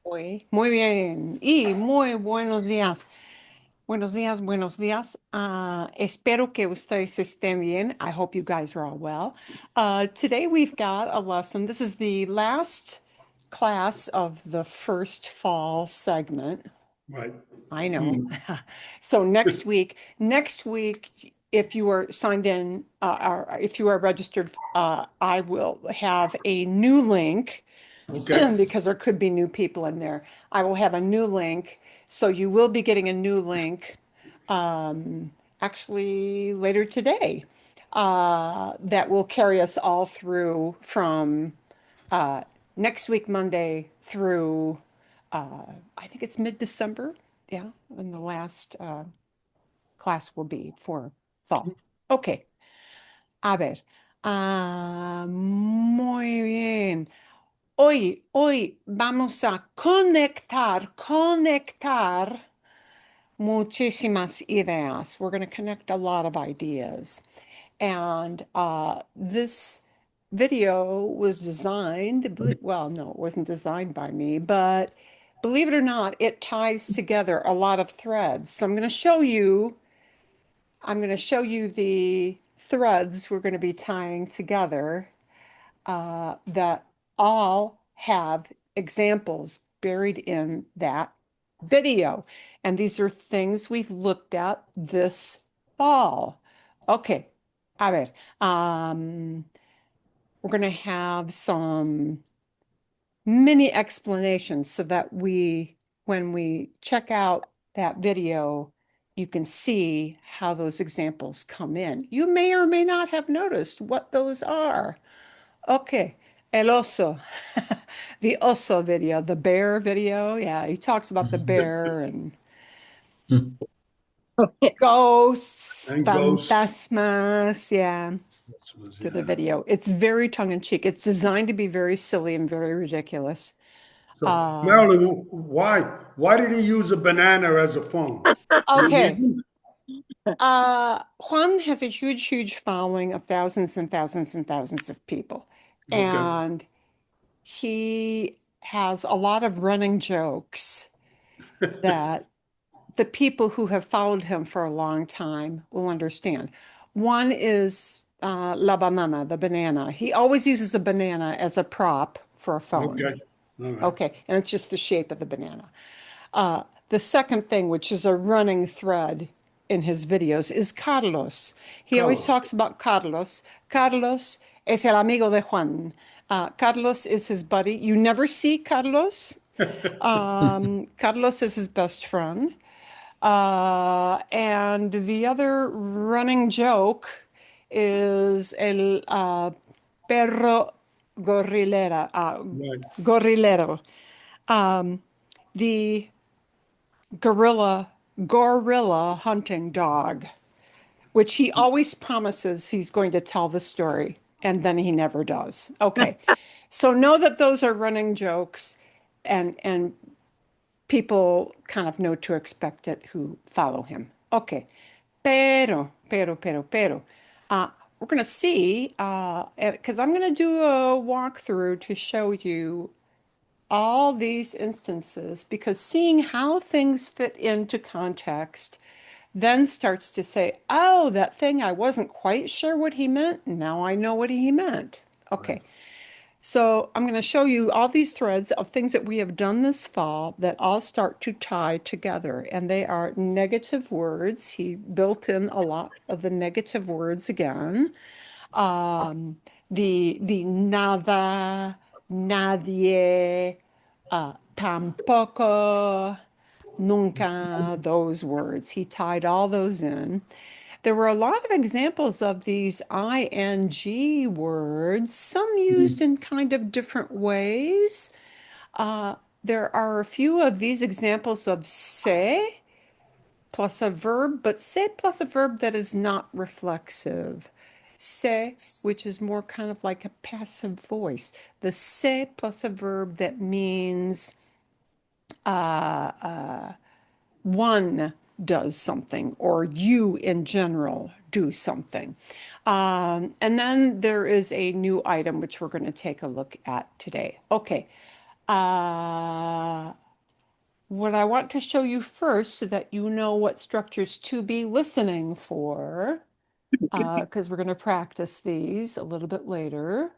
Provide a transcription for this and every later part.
Muy bien. Y muy buenos días. Buenos días, buenos días. Espero que ustedes estén bien. I hope you guys are all well. Today we've got a lesson. This is the last class of the first fall segment. Right. I know. Mm. So next week, if you are signed in, or if you are registered, I will have a new link Okay. because there could be new people in there. I will have a new link. So you will be getting a new link actually later today that will carry us all through from next week, Monday, through I think it's mid-December. Yeah, and the last class will be for fall. Okay, a ver. Muy bien. Hoy vamos a conectar muchísimas ideas. We're going to connect a lot of ideas. And this video was designed, well, no, it wasn't designed by me, but believe it or not, it ties together a lot of threads. So I'm going to show you the threads we're going to be tying together that all have examples buried in that video. And these are things we've looked at this fall. Okay, a ver. We're going to have some mini explanations so that when we check out that video, you can see how those examples come in. You may or may not have noticed what those are. Okay, el oso, the oso video, the bear video. Yeah, he talks about the bear and ghosts, And ghosts. fantasmas. Yeah, to the Yeah. video. It's very tongue-in-cheek. It's designed to be very silly and very ridiculous. So, Uh, Marilyn, why did he use a banana as a phone? Any okay. reason? Juan has a huge, huge following of thousands and thousands and thousands of people. Okay. And he has a lot of running jokes that the people who have followed him for a long time will understand. One is la banana, the banana. He always uses a banana as a prop for a phone. Okay. All right. Okay, and it's just the shape of the banana. The second thing, which is a running thread in his videos, is Carlos. He always Carlos. talks about Carlos. Carlos es el amigo de Juan. Carlos is his buddy. You never see Carlos. Carlos is his best friend. And the other running joke is el perro Right. gorilero, the gorilla hunting dog, which he always promises he's going to tell the story, and then he never does. Okay, so know that those are running jokes, and people kind of know to expect it who follow him. Okay, pero. We're going to see, because I'm going to do a walkthrough to show you all these instances, because seeing how things fit into context then starts to say, oh, that thing I wasn't quite sure what he meant. Now I know what he meant. Right. Okay. So I'm going to show you all these threads of things that we have done this fall that all start to tie together. And they are negative words. He built in a lot of the negative words again. Um, the nada, nadie, tampoco, nunca, those words. He tied all those in. There were a lot of examples of these ing words, some used in kind of different ways. There are a few of these examples of se plus a verb, but se plus a verb that is not reflexive. Se, which is more kind of like a passive voice. The se plus a verb that means one does something or you in general do something. And then there is a new item which we're going to take a look at today. Okay. what I want to show you first so that you know what structures to be listening for, because we're going to practice these a little bit later.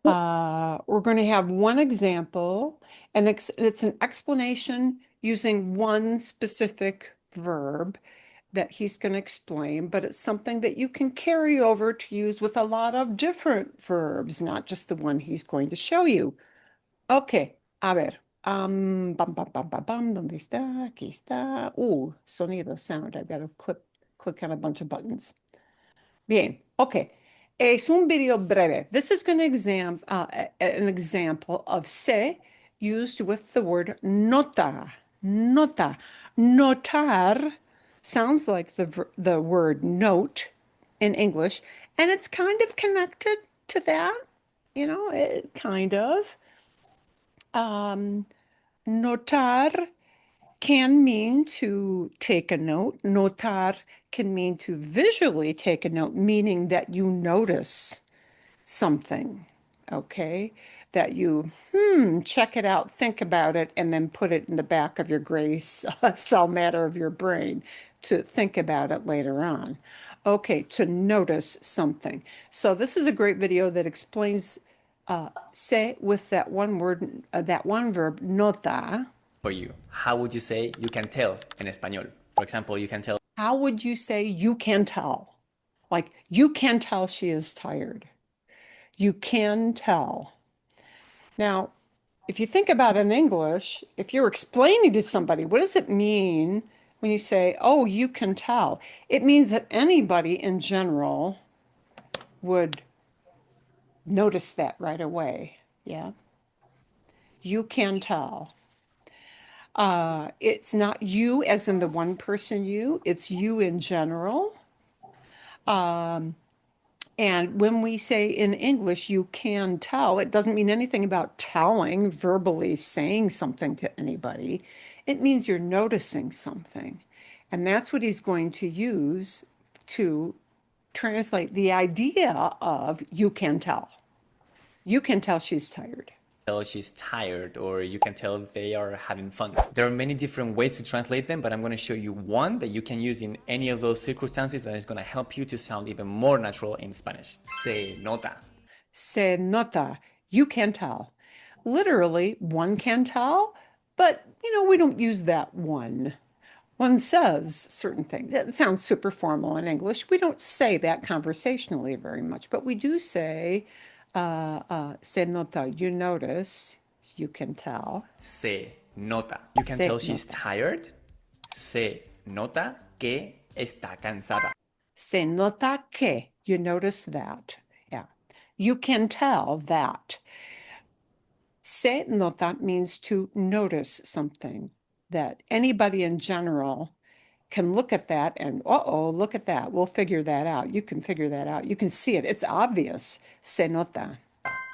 We're going to have one example, and it's an explanation using one specific verb that he's going to explain, but it's something that you can carry over to use with a lot of different verbs, not just the one he's going to show you. Ok, a ver. Bam, bam, bam, bam, bam. ¿Dónde está? Aquí está. Sonido, sound. I've got to click on a bunch of buttons. Bien, ok. Es un video breve. This is going to an example of se used with the word nota. Nota. Notar sounds like the word note in English, and it's kind of connected to that. Kind of. Notar can mean to take a note. Notar can mean to visually take a note, meaning that you notice something, okay? That you, check it out, think about it, and then put it in the back of your gray cell matter of your brain to think about it later on. Okay, to notice something. So this is a great video that explains say with that one word, that one verb, nota. For you, how would you say you can tell in español? For example, you can tell. How would you say you can tell? Like, you can tell she is tired. You can tell. Now, if you think about it in English, if you're explaining to somebody, what does it mean when you say, oh, you can tell? It means that anybody in general would notice that right away. Yeah. You can tell. It's not you as in the one person you, it's you in general. And when we say in English, you can tell, it doesn't mean anything about telling, verbally saying something to anybody. It means you're noticing something. And that's what he's going to use to translate the idea of you can tell. You can tell she's tired. Tell she's tired, or you can tell they are having fun. There are many different ways to translate them, but I'm going to show you one that you can use in any of those circumstances that is going to help you to sound even more natural in Spanish. Se nota. Se nota. You can tell. Literally, one can tell, but we don't use that one. One says certain things. That sounds super formal in English. We don't say that conversationally very much, but we do say, se nota, you notice, you can tell. Se nota. You can tell she's tired. Se nota que está cansada. Se nota que, you notice that. Yeah. You can tell that. Se nota means to notice something, that anybody in general can look at that and, look at that. We'll figure that out. You can figure that out. You can see it. It's obvious. Se nota.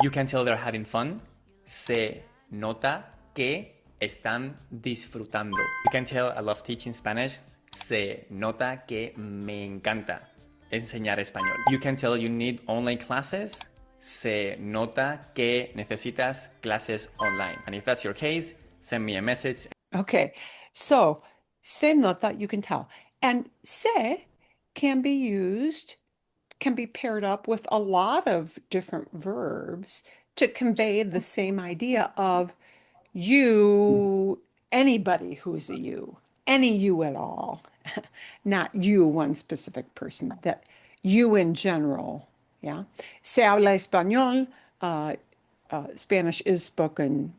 You can tell they're having fun. Se nota que están disfrutando. You can tell I love teaching Spanish. Se nota que me encanta enseñar español. You can tell you need online classes. Se nota que necesitas clases online. And if that's your case, send me a message. Okay, so se nota, you can tell. And se can be paired up with a lot of different verbs to convey the same idea of you, anybody who's a you, any you at all, not you, one specific person, that you in general. Yeah. Se habla español. Spanish is spoken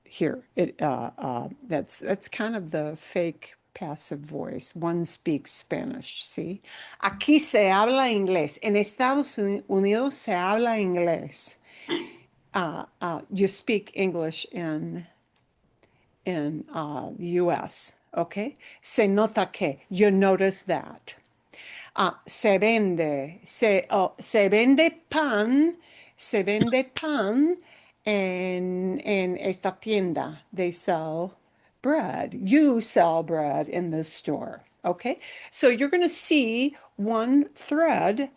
here. That's kind of the fake passive voice. One speaks Spanish, see? Aquí se habla inglés. En Estados Unidos se habla inglés. You speak English in the US, okay? Se nota que, you notice that. Se vende pan en esta tienda. They sell bread. You sell bread in this store. Okay, so you're going to see one thread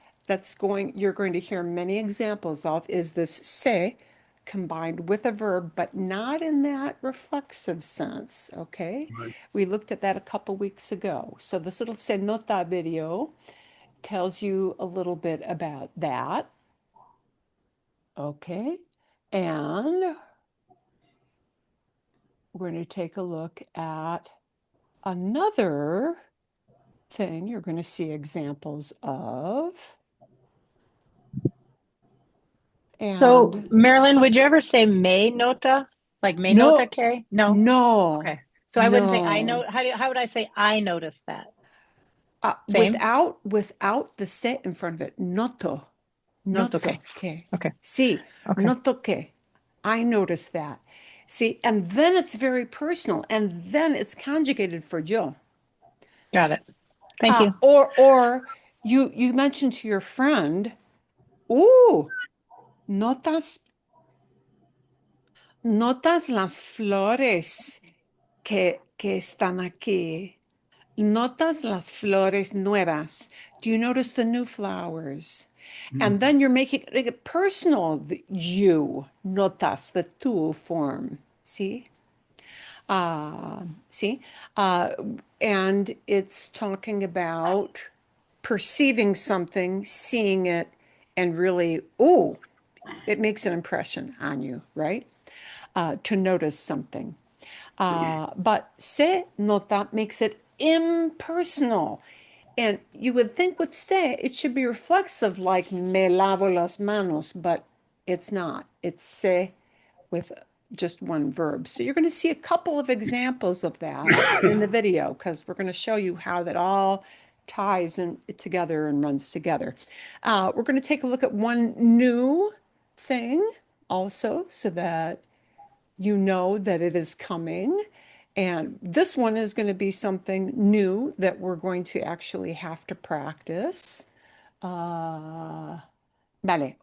you're going to hear many examples of is this se combined with a verb, but not in that reflexive sense, okay? Right. We looked at that a couple weeks ago. So this little se nota video tells you a little bit about that, okay? And we're going to take a look at another thing you're going to see examples of. So, And Marilyn, would you ever say me nota? Like me nota no, que? No? no, Okay. So I wouldn't say I no. know. How would I say I noticed that? Same? Without the se in front of it. Noto. Noto que. Noto que. Okay. Sí, Okay. noto que. I noticed that. See, and then it's very personal, and then it's conjugated for yo. Got it. Thank you. Or you mentioned to your friend, "Ooh, notas notas las flores que están aquí. Notas las flores nuevas. Do you notice the new flowers?" And then you're making it personal, the you, notas, the tu form. See? See? Uh, and it's talking about perceiving something, seeing it, and really, oh, it makes an impression on you, right? To notice something. But se nota makes it impersonal. And you would think with se, it should be reflexive like me lavo las manos, but it's not. It's se with just one verb. So you're going to see a couple of examples of that in the video because we're going to show you how that all ties in together and runs together. We're going to take a look at one new thing also so that you know that it is coming. And this one is going to be something new that we're going to actually have to practice. Vale,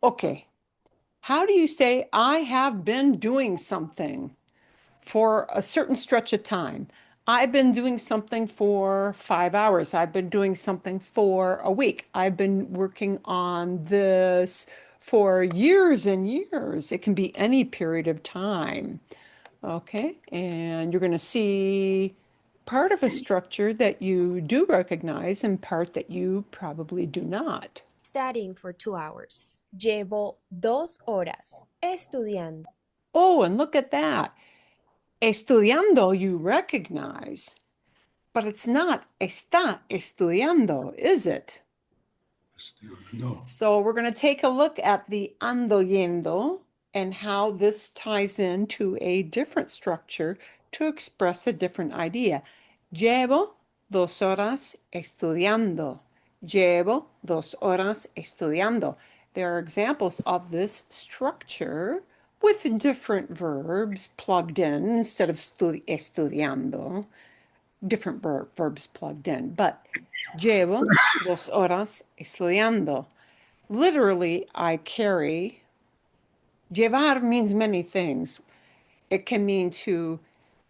okay. How do you say, I have been doing something for a certain stretch of time? I've been doing something for 5 hours. I've been doing something for a week. I've been working on this for years and years. It can be any period of time. Okay, and you're going to see part of a structure that you do recognize and part that you probably do not. Studying for 2 hours. Llevo 2 horas estudiando. Oh, and look at that. Estudiando you recognize, but it's not está estudiando, is it? No. So we're going to take a look at the ando yendo and how this ties into a different structure to express a different idea. Llevo 2 horas estudiando. Llevo 2 horas estudiando. There are examples of this structure with different verbs plugged in instead of estudiando, different verbs plugged in. But llevo 2 horas estudiando. Literally, I carry. Llevar means many things. It can mean to,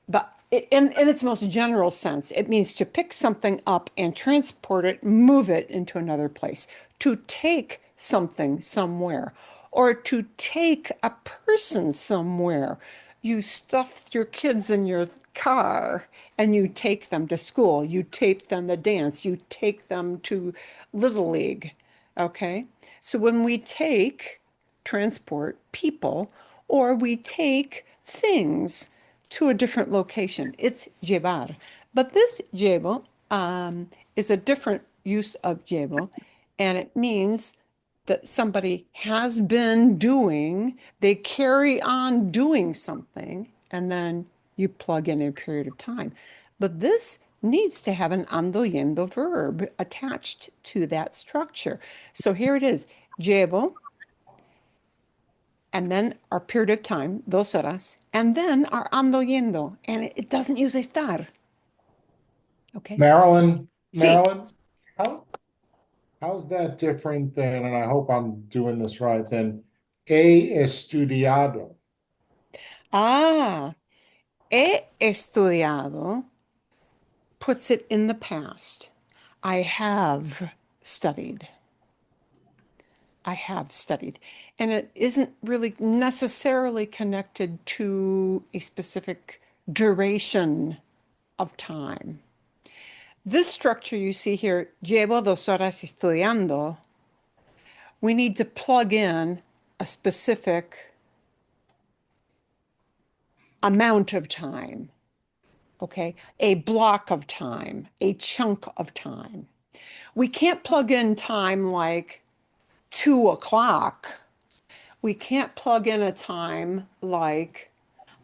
but in its most general sense, it means to pick something up and transport it, move it into another place, to take something somewhere, or to take a person somewhere. You stuff your kids in your car and you take them to school, you take them to dance, you take them to Little League. Okay? So when we transport people or we take things to a different location, it's llevar. But this llevo is a different use of llevo, and it means that somebody has been doing, they carry on doing something, and then you plug in a period of time. But this needs to have an ando yendo verb attached to that structure. So here it is, llevo, and then our period of time, 2 horas, and then our ando yendo, and it doesn't use estar. Okay. Marilyn, Sí. how how's that different than, and I hope I'm doing this right, than he estudiado? Ah, he estudiado puts it in the past. I have studied. I have studied. and it isn't really necessarily connected to a specific duration of time. This structure you see here, llevo 2 horas estudiando, we need to plug in a specific amount of time, okay? A block of time, a chunk of time. We can't plug in time like 2 o'clock. We can't plug in a time like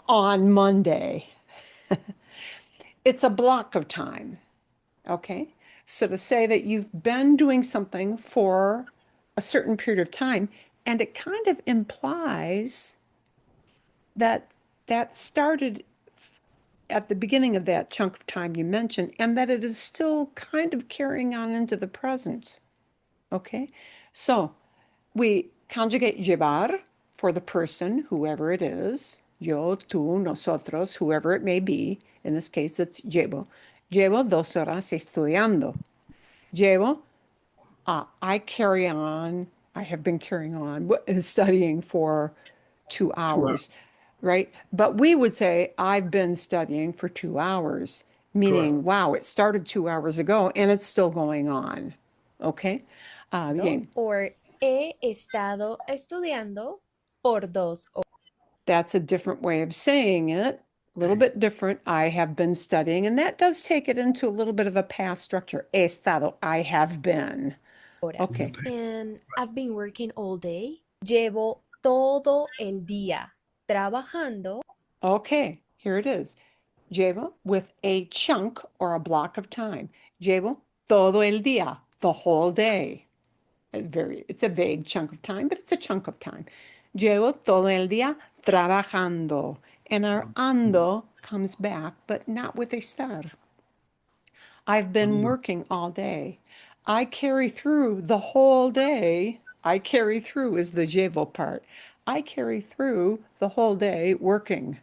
on Monday. It's a block of time, okay? So to say that you've been doing something for a certain period of time, and it kind of implies that that started at the beginning of that chunk of time you mentioned, and that it is still kind of carrying on into the present, okay? So we conjugate llevar for the person, whoever it is, yo, tú, nosotros, whoever it may be. In this case, it's llevo. Llevo 2 horas estudiando. Llevo, I carry on, I have been carrying on studying for 2 hours, right? But we would say, I've been studying for 2 hours, meaning, Correct. wow, it started 2 hours ago and it's still going on, okay? Bien. Or he estado estudiando por 2 horas. That's a different way of saying it, a little bit different. I have been studying, and that does take it into a little bit of a past structure. He estado, I have been. Okay. And I've been working all day. Llevo todo el día trabajando. Okay, here it is. Llevo with a chunk or a block of time. Llevo todo el día, the whole day. It's a vague chunk of time, but it's a chunk of time. Llevo todo el día trabajando. And our ando comes back, but not with estar. I've been working all day. I carry through the whole day. I carry through is the llevo part. I carry through the whole day working.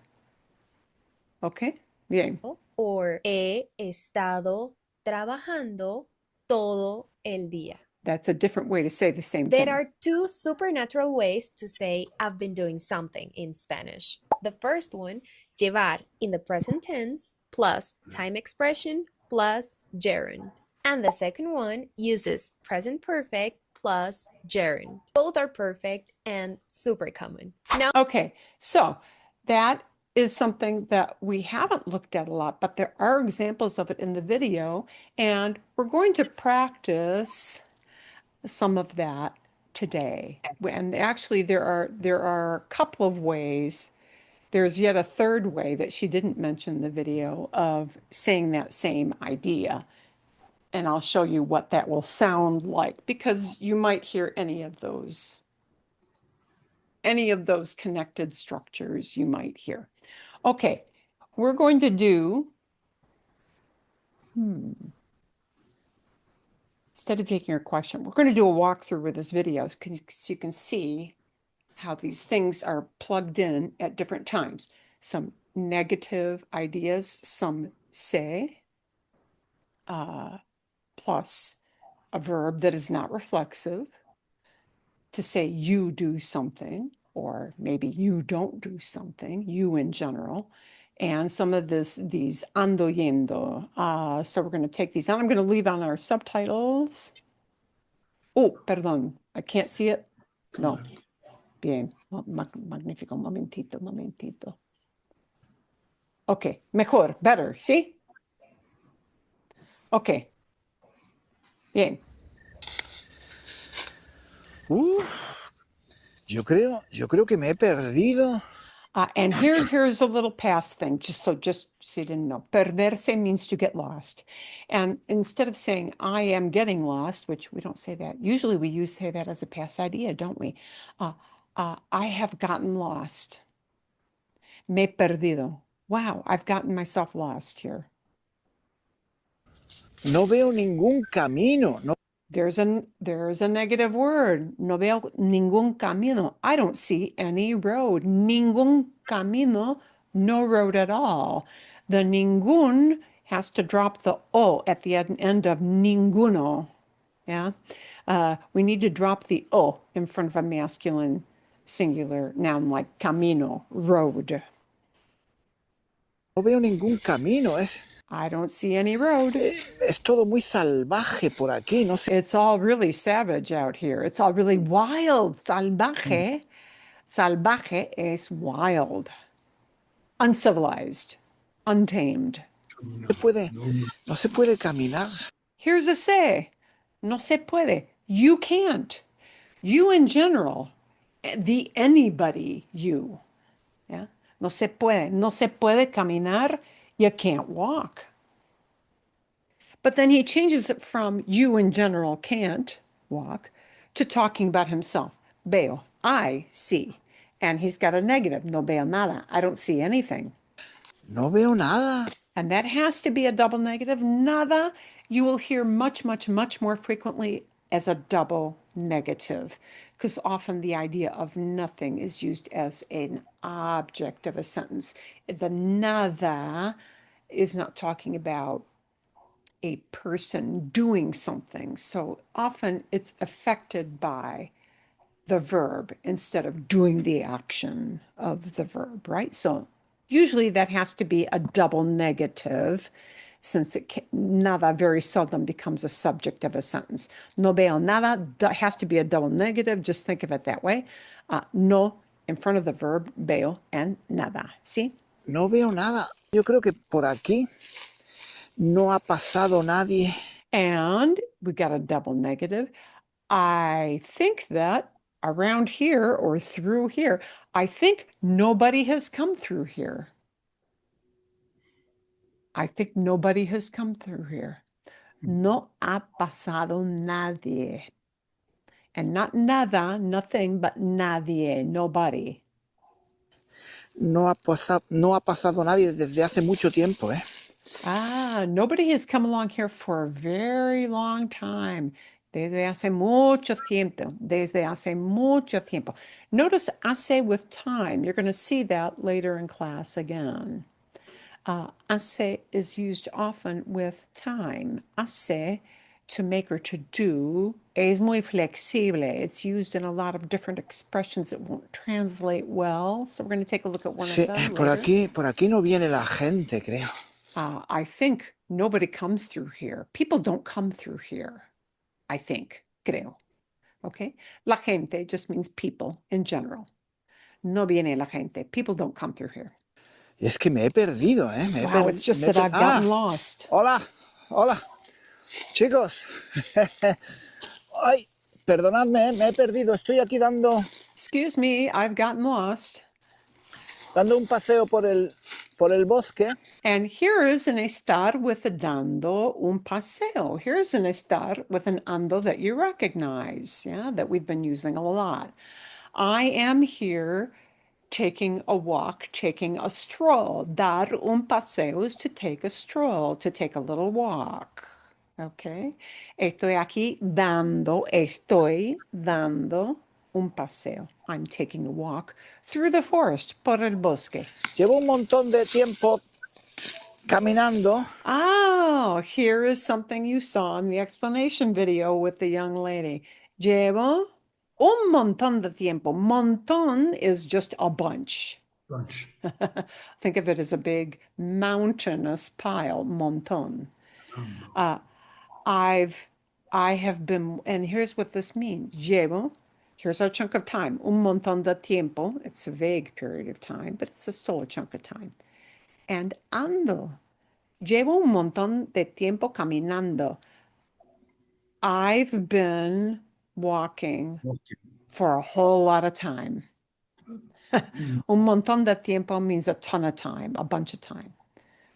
Okay? Bien. Or he estado trabajando todo el día. That's a different way to say the same thing. There are 2 supernatural ways to say I've been doing something in Spanish. The first one, llevar in the present tense plus time expression plus gerund. And the second one uses present perfect plus gerund. Both are perfect and super common. Now, Okay, so that is something that we haven't looked at a lot, but there are examples of it in the video, and we're going to practice some of that today. And actually, there are a couple of ways. There's yet a third way that she didn't mention in the video of saying that same idea. And I'll show you what that will sound like, because you might hear any of those connected structures you might hear. Okay, we're going to do, instead of taking your question, we're going to do a walkthrough with this video so you can see how these things are plugged in at different times. Some negative ideas, some say, plus a verb that is not reflexive, to say you do something, or maybe you don't do something, you in general, and some of these ando, yendo. So we're going to take these out. I'm going to leave on our subtitles. Oh, perdón, I can't see it. No. Bien, magnífico, momentito. Okay, mejor, better, ¿sí? Okay. Bien. Yo creo que me he perdido. And here's a little past thing, just so you didn't know. Perderse means to get lost. And instead of saying I am getting lost, which we don't say that, usually we say that as a past idea, don't we? I have gotten lost. Me he perdido. Wow, I've gotten myself lost here. No veo ningún camino. No. There's a negative word. No veo ningún camino. I don't see any road. Ningún camino, no road at all. The ningún has to drop the o at the end of ninguno. Yeah, we need to drop the o in front of a masculine singular noun like camino, road. No veo ningún camino, I don't see any road. es todo muy salvaje por aquí, no sé. It's all really savage out here. It's all really wild. Salvaje. Salvaje is wild. Uncivilized. Untamed. No se puede caminar. Here's a say. No se puede. You can't. You in general. The anybody you. Yeah. No se puede. No se puede caminar. You can't walk. But then he changes it from you in general can't walk to talking about himself. Veo, I see. And he's got a negative. No veo nada. I don't see anything. No veo nada. And that has to be a double negative. Nada, you will hear much, much, much more frequently as a double negative, because often the idea of nothing is used as an object of a sentence. The nada is not talking about a person doing something. So often it's affected by the verb instead of doing the action of the verb, right? So usually that has to be a double negative, since nada very seldom becomes a subject of a sentence. No veo nada has to be a double negative. Just think of it that way. No in front of the verb veo and nada. ¿Sí? No veo nada. Yo creo que por aquí no ha pasado nadie. And we got a double negative. I think that around here or through here, I think nobody has come through here. I think nobody has come through here. No ha pasado nadie. And not nada, nothing, but nadie, nobody. No ha pasado nadie desde hace mucho tiempo, Nobody has come along here for a very long time. Desde hace mucho tiempo. Desde hace mucho tiempo. Notice hace with time. You're going to see that later in class again. Hace is used often with time. Hace, to make or to do, es muy flexible. It's used in a lot of different expressions that won't translate well. So we're going to take a look at one Sí, of them por later. por aquí no viene la gente, creo. I think nobody comes through here. People don't come through here. I think, creo. Okay? La gente just means people in general. No viene la gente. People don't come through here. Y es que me he perdido, Wow, it's just that I've gotten lost. Hola, hola. Chicos. Ay, perdonadme, me he perdido. Estoy aquí dando Excuse me, I've gotten lost. un paseo por el bosque. And here is an estar with a dando un paseo. Here's an estar with an ando that you recognize, yeah, that we've been using a lot. I am here taking a walk, taking a stroll. Dar un paseo is to take a stroll, to take a little walk. Okay? Estoy dando un paseo. I'm taking a walk through the forest, por el bosque. Llevo un montón de tiempo caminando. Oh, here is something you saw in the explanation video with the young lady. Llevo un montón de tiempo. Montón is just a bunch. Bunch. Think of it as a big mountainous pile, montón. I have been, and here's what this means. Llevo, here's our chunk of time. Un montón de tiempo. It's a vague period of time, but it's still a chunk of time. And ando. Llevo un montón de tiempo caminando. I've been walking for a whole lot of time. Un montón de tiempo means a ton of time, a bunch of time.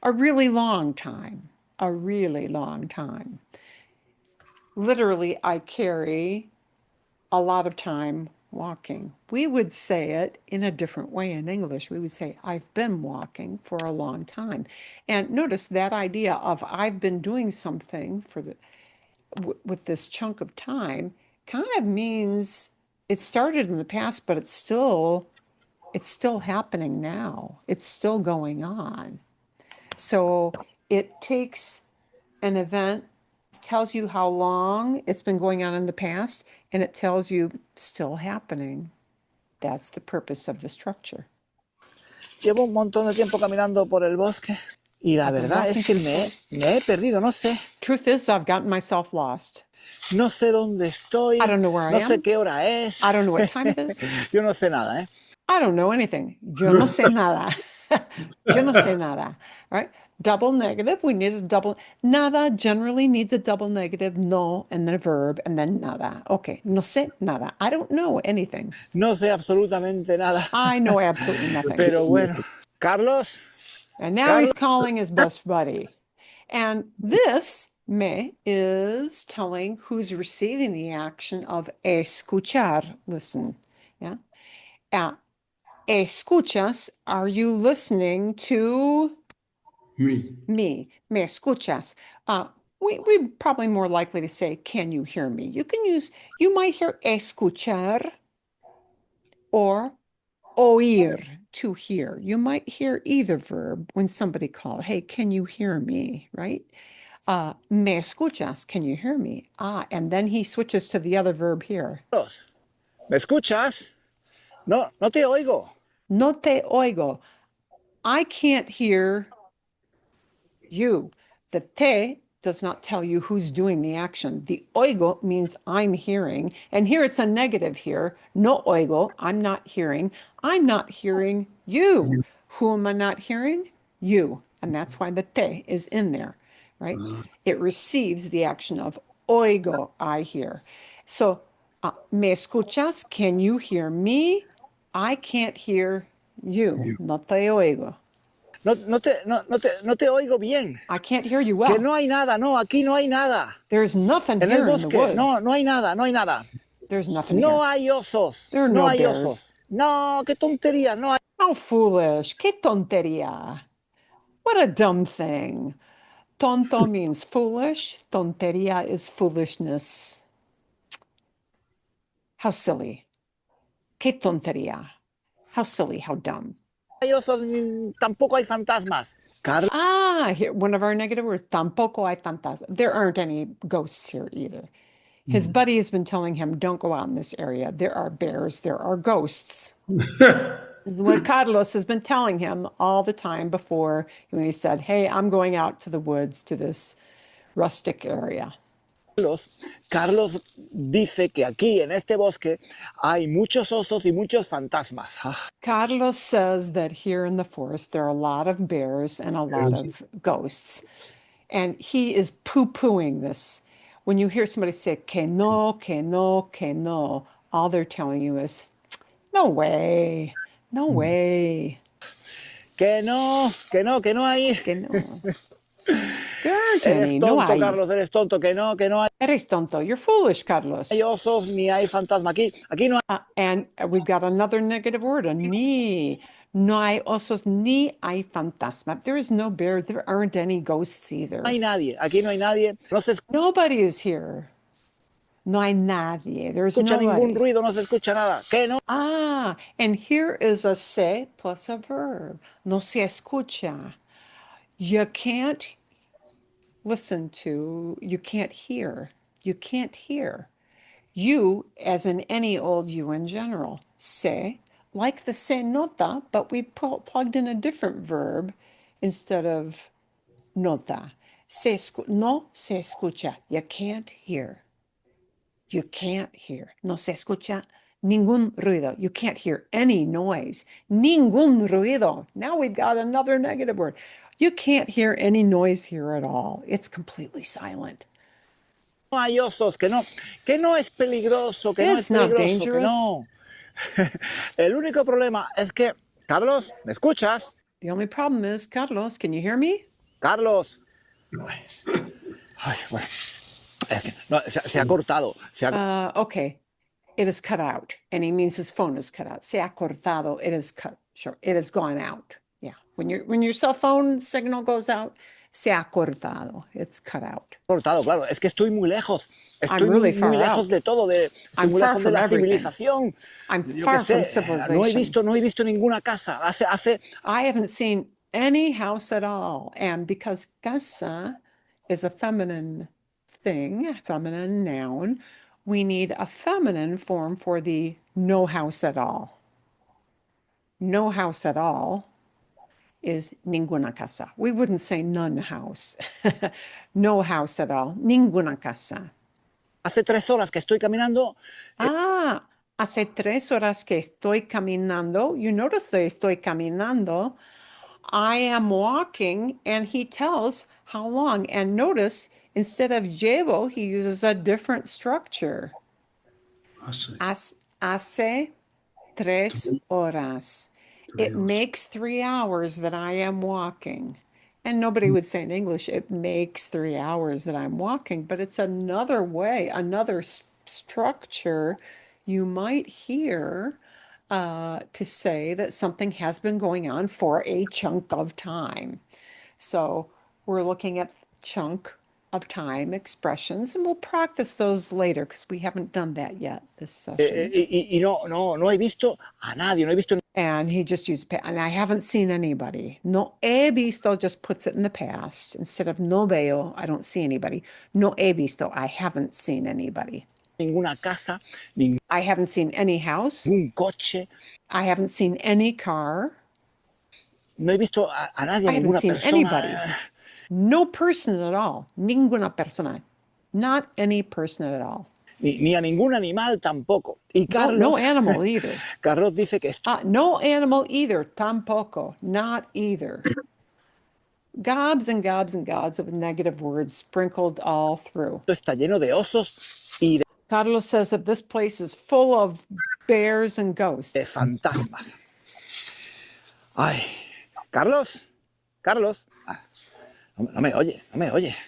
A really long time. A really long time. Literally, I carry a lot of time walking. We would say it in a different way in English. We would say, I've been walking for a long time. And notice that idea of I've been doing something for with this chunk of time kind of means it started in the past, but it's still happening now. It's still going on. So it takes an event, tells you how long it's been going on in the past, and it tells you still happening. That's the purpose of the structure. Llevo un montón de tiempo caminando por el bosque y la I've been verdad walking es que through the forest. me he perdido, no sé. Truth is, I've gotten myself lost. No sé dónde estoy, I don't know where I no sé am. qué hora es. I don't know what time it is. Yo no sé nada, ¿eh? I don't know anything. Yo no sé nada. Yo no sé nada. Right? Double negative. We need a double. Nada generally needs a double negative. No, and then a verb, and then nada. Okay. No sé nada. I don't know anything. No sé absolutamente nada. I know absolutely nothing. Pero bueno. Carlos, And now Carlos. he's calling his best buddy. And this me is telling who's receiving the action of escuchar, listen. Yeah. Escuchas, are you listening to Me. me? Me escuchas. We're probably more likely to say, can you hear me? You might hear escuchar or oír, to hear. You might hear either verb when somebody calls, hey, can you hear me? Right? Me escuchas, can you hear me? And then he switches to the other verb here. ¿Me escuchas? No, no te oigo. No te oigo. I can't hear you. The te does not tell you who's doing the action. The oigo means I'm hearing. And here it's a negative here. No oigo, I'm not hearing. I'm not hearing you. Who am I not hearing? You. And that's why the te is in there, right? It receives the action of oigo, I hear. So, me escuchas? Can you hear me? I can't hear you. No te oigo. No te oigo bien. I can't hear you Que well. no hay nada, no, aquí no hay nada. There's nothing En el here in the bosque, woods. no, no hay nada, no hay nada. There's nothing No here. hay osos. There are No no hay bears. osos. No, qué tontería, no hay. How foolish. Qué tontería. What a dumb thing. Tonto means foolish. Tontería is foolishness. How silly. Qué tontería. How silly, how dumb. Hay osos, ni tampoco hay fantasmas. Carlos, Here, one of our negative words. Tampoco hay fantasma. There aren't any ghosts here either. His buddy has been telling him, don't go out in this area. There are bears, there are ghosts. This is what Carlos has been telling him all the time before when he said, hey, I'm going out to the woods, to this rustic area. Carlos dice que aquí en este bosque hay muchos osos y muchos fantasmas. Carlos says that here in the forest there are a lot of bears and a lot of ghosts. And he is poo-pooing this. When you hear somebody say, que no, que no, que no, all they're telling you is, no way, no way. Que no, que no, que no hay. Que no. There aren't Eres any, no tonto, hay. Carlos, eres tonto, que no hay. Eres tonto. You're foolish, Carlos. Hay osos ni hay fantasma. Aquí no hay. And we've got another negative word, a ni. No hay osos ni hay fantasma. There is no bears. There aren't any ghosts either. No hay nadie. Aquí no hay nadie. No se Nobody is here. No hay nadie. There's escucha ningún nobody. ruido, no se escucha nada. Que no. And here is a se plus a verb. No se escucha. You can't listen to, you can't hear. You can't hear. You, as in any old you in general. Se, like the se nota, but we plugged in a different verb instead of nota. No se escucha. You can't hear. You can't hear. No se escucha ningún ruido. You can't hear any noise. Ningún ruido. Now we've got another negative word. You can't hear any noise here at all. It's completely silent. No hay osos, que no es peligroso, que no es It's not peligroso, que dangerous. no. El único problema es que, Carlos, ¿me escuchas? The only problem is, Carlos, can you hear me? Carlos. Ay, bueno. Es que, no, se ha cortado. Okay. It is cut out. And he means his phone is cut out. Se ha cortado. It is cut. Sure. It has gone out. Yeah. When your cell phone signal goes out, se ha cortado. It's cut out. Cortado, claro. Es que estoy muy lejos. Estoy I'm really muy far lejos out. de todo. Estoy I'm muy far lejos de from la everything. civilización. I'm Yo far qué sé, from civilization. no he visto ninguna casa. I haven't seen any house at all. And because casa is a feminine thing, a feminine noun, we need a feminine form for the no house at all. no house at all is ninguna casa. We wouldn't say none house. No house at all. Ninguna casa. Hace 3 horas que estoy caminando. Ah, hace 3 horas que estoy caminando. You notice the estoy caminando. I am walking, and he tells how long. And notice, instead of llevo, he uses a different structure. Hace 3 horas. It makes 3 hours that I am walking. And nobody would say in English, it makes 3 hours that I'm walking, but it's another way, another structure you might hear to say that something has been going on for a chunk of time. So we're looking at chunk of time expressions, and we'll practice those later because we haven't done that yet this session. Y no he visto a nadie, no he visto. And he just used, and I haven't seen anybody. No he visto just puts it in the past. Instead of no veo, I don't see anybody. No he visto, I haven't seen anybody. Ninguna casa, I haven't seen any house. ningún coche. I haven't seen any car. No he visto a nadie, I haven't ninguna seen persona. anybody. No person at all. Ninguna persona. Not any person at all. Ni a ningún animal tampoco. Y Carlos, No animal either. Carlos dice que esto No animal either. Tampoco. Not either. Gobs and gobs and gobs of negative words sprinkled all through. está lleno de osos y Carlos says that this place is full of bears and de ghosts. fantasmas. Ay, Carlos. No me oye.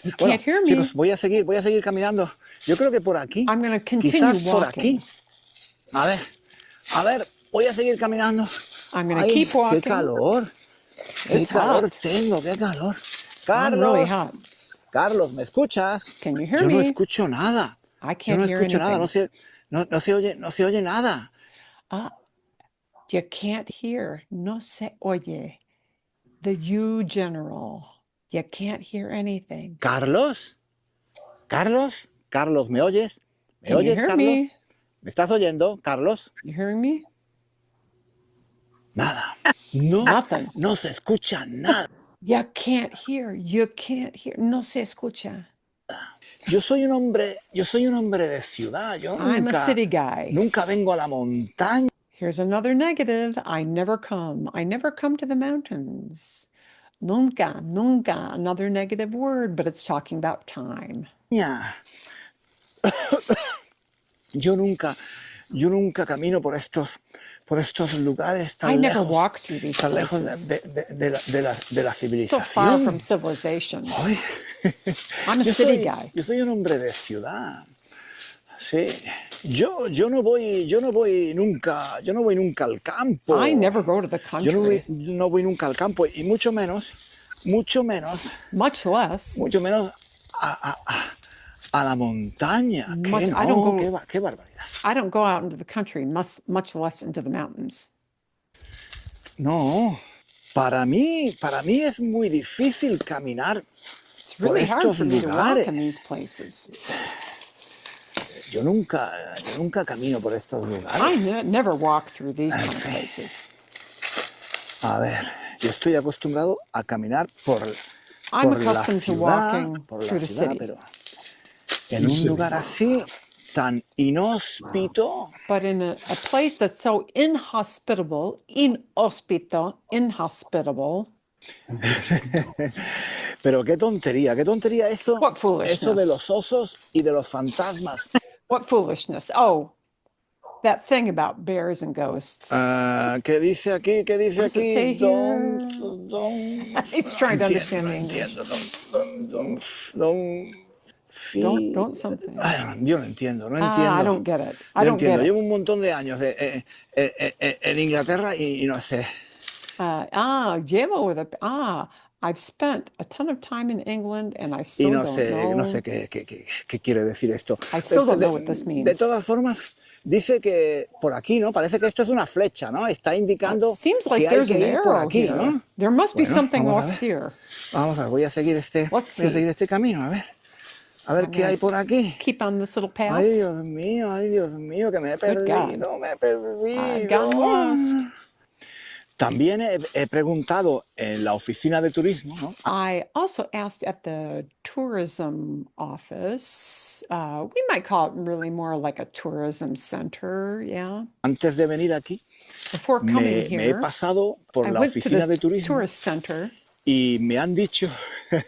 You can't hear me. Chicos, voy a seguir caminando. Yo creo que por aquí. I'm going to continue Quizás por walking. aquí. A ver, voy a seguir caminando. I'm going to Ay, keep walking. qué calor. It's Qué calor hot. tengo, qué calor. I'm really Carlos, hot. Carlos, ¿me escuchas? Can you hear Yo no me? escucho nada. I Yo can't no hear escucho nada, anything. no se oye nada. You can't hear. No se oye. The you general. You can't hear anything. Carlos, ¿me oyes? ¿Me Can you oyes, hear Carlos? me? ¿Me estás oyendo, Carlos? You hearing me? Nada. No, Nothing. no se escucha nada. You can't hear. You can't hear. No se escucha. Yo soy un hombre de ciudad. Yo I'm a city guy. nunca vengo a la montaña. Here's another negative. I never come. I never come to the mountains. Nunca, nunca. Another negative word, but it's talking about time. Yo nunca camino por estos lugares tan I never lejos, walk through these tan lejos places. de la So far civilización. from civilization. Ay, I'm a city guy. Yo soy un hombre de ciudad. Sí. Yo no voy nunca al campo. I never go to the Yo country. no voy nunca al campo y mucho menos Much less. a la montaña. Much- I don't go- Qué barbaridad. I don't go out into the country, much less into the mountains. No, para mí es muy difícil caminar It's por really hard estos for me to walk lugares. in these places. Yo nunca camino por estos I lugares. never walk through these kind of places. A ver, yo estoy acostumbrado a caminar por I'm la accustomed to ciudad, walking por la through the ciudad, city. pero en un lugar así tan inhóspito, But in a place that's so inhospitable, inhospitable, pero qué tontería eso, What foolishness. eso de los osos y de los fantasmas. what foolishness. Oh, that thing about bears and ghosts. ¿Qué dice aquí? What does it say here? He's trying to understand the English. Don't something. Ay, yo no entiendo. I don't get it. I No don't get entiendo. it. Llevo un montón de años en Inglaterra y no sé. Llevo with a, I've spent a ton of time in England and I Y still no don't know. sé qué quiere decir esto. I still don't know what this means. De todas formas, dice que por aquí, ¿no? Parece que esto es una flecha, ¿no? Está indicando Seems que like hay there's que an ir por arrow aquí, here. ¿no? There must be Bueno, something vamos a off ver. here. Vamos a ver, voy a seguir Let's see. este camino, a ver. A ver qué hay por aquí. Keep on this little path. Ay, Dios mío, que me he Good God. perdido, me he perdido. I've gotten lost. También he preguntado en la oficina de turismo, ¿no? I also asked at the tourism office. We might call it really more like a tourism center, yeah. Antes de venir aquí, Before coming me he here, pasado por I la went to oficina de the turismo tourist center, y me han dicho,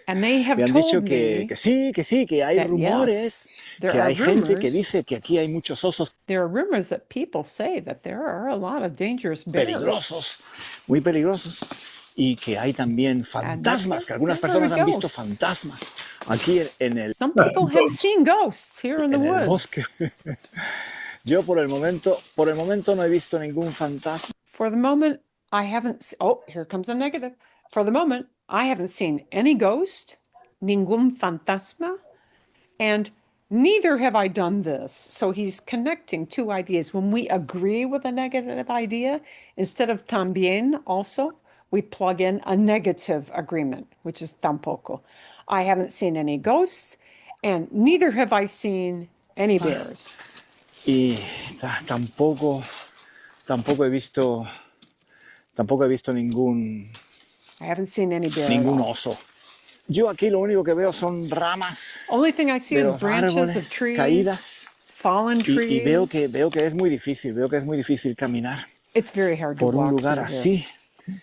and they have me han dicho told me que sí, que hay that rumores, yes, there que are hay gente que rumors. dice que aquí hay muchos osos There are rumors that people say that there are a lot of dangerous bears. peligrosos, muy peligrosos, y que hay también And that fantasmas, que algunas there are personas han visto ghosts. fantasmas aquí en el Some people have seen ghosts here in the woods. bosque. Yo por el momento no he visto ningún fantasma. For the moment, I haven't. Oh, here comes a negative. For the moment, I haven't seen any ghost, ningún fantasma, and neither have I done this. So he's connecting two ideas. When we agree with a negative idea, instead of también also, we plug in a negative agreement, which is tampoco. I haven't seen any ghosts, and neither have I seen any bears. Y tampoco he visto ningún I haven't seen any bear at all. oso. Yo aquí lo único que veo son ramas Only thing I see de is los branches of árboles trees, caídas fallen trees. y veo que es muy difícil caminar It's very hard to por un walk lugar through here. así.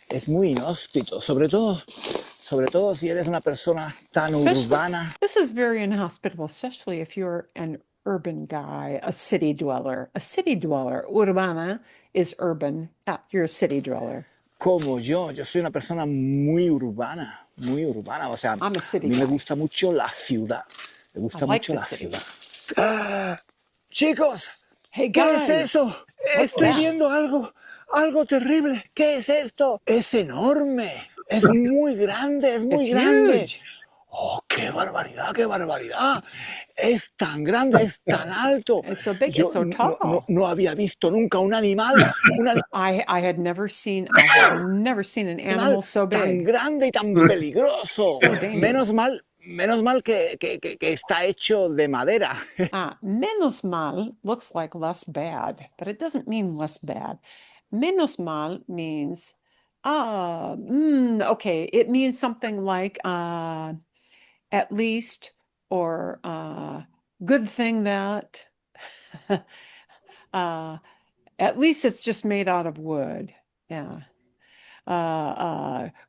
Es muy inhóspito, sobre todo si eres una persona tan urbana. This is very inhospitable, especially if you're an urban guy, a city dweller. A city dweller, urbana, is urban. You're a city dweller. Como yo soy una persona muy urbana, o sea, I'm a a city mí me guy. gusta mucho la ciudad, me gusta I like mucho the la city. ciudad. ¡Ah! Chicos, Hey ¿qué guys, es eso? what's Estoy that? viendo algo terrible. ¿Qué es esto? Es enorme, es muy grande, It's huge. ¡Oh, qué barbaridad, qué barbaridad! Es tan grande, es tan alto. It's so big, Yo it's so tall. no había visto nunca un animal I had never seen an animal so tan big. grande y tan peligroso. So dangerous. Menos mal que está hecho de madera. Menos mal looks like less bad, but it doesn't mean less bad. Menos mal means, okay, it means something like at least or good thing that. At least it's just made out of wood. Yeah.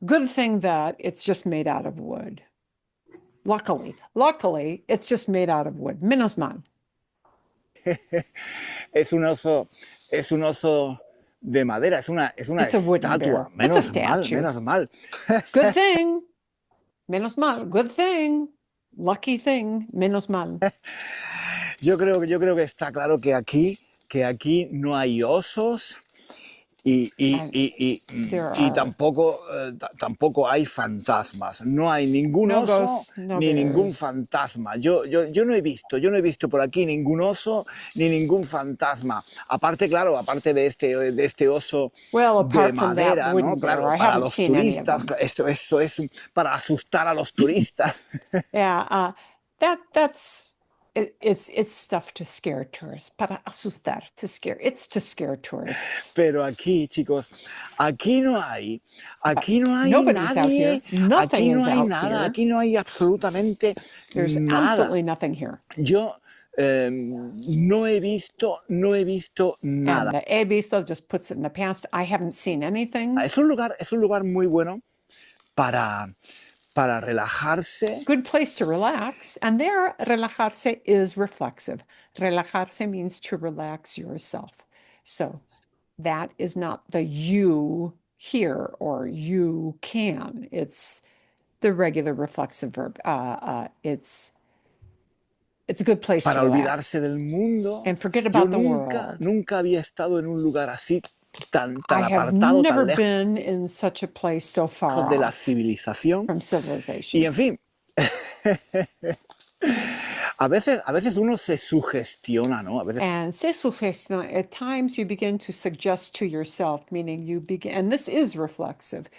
Good thing that it's just made out of wood. Luckily, it's just made out of wood. Menos mal. Es un oso de madera, es una It's a wooden bear. estatua. It's a statue. Menos mal. Good thing. Menos mal. Good thing. Lucky thing. Menos mal. Yo creo que está claro que aquí no hay osos y tampoco hay fantasmas. No hay ningún No oso ghosts, no ni ningún bears. fantasma. Yo no he visto por aquí ningún oso ni ningún fantasma. Aparte de este oso Well, de apart from that madera, ¿no? wooden bear, Claro, I para haven't los seen any of turistas. them. Esto es para asustar a los turistas. Yeah, it's stuff to scare tourists. Para asustar, to scare. It's to scare tourists. Pero aquí, chicos, aquí no hay Nobody's out here. nadie, Nothing aquí no is hay out nada, here. aquí no hay absolutamente There's nada. absolutely nothing here. Yo no he visto nada. And the he visto just puts it in the past. I haven't seen anything. Es un lugar muy bueno para relajarse. Good place to relax. And there, relajarse is reflexive. Relajarse means to relax yourself. So that is not the you here or you can. It's the regular reflexive verb. It's a good place Para to relax. olvidarse del mundo. And forget Yo about the world. nunca había estado en un lugar así tan I have apartado, never tan lejos been in such a place so far de la off civilización. from Y civilization. en fin, a veces uno se sugestiona, ¿no? A veces And se sugestiona, at times you begin to suggest to yourself, meaning you begin, and this is reflexive,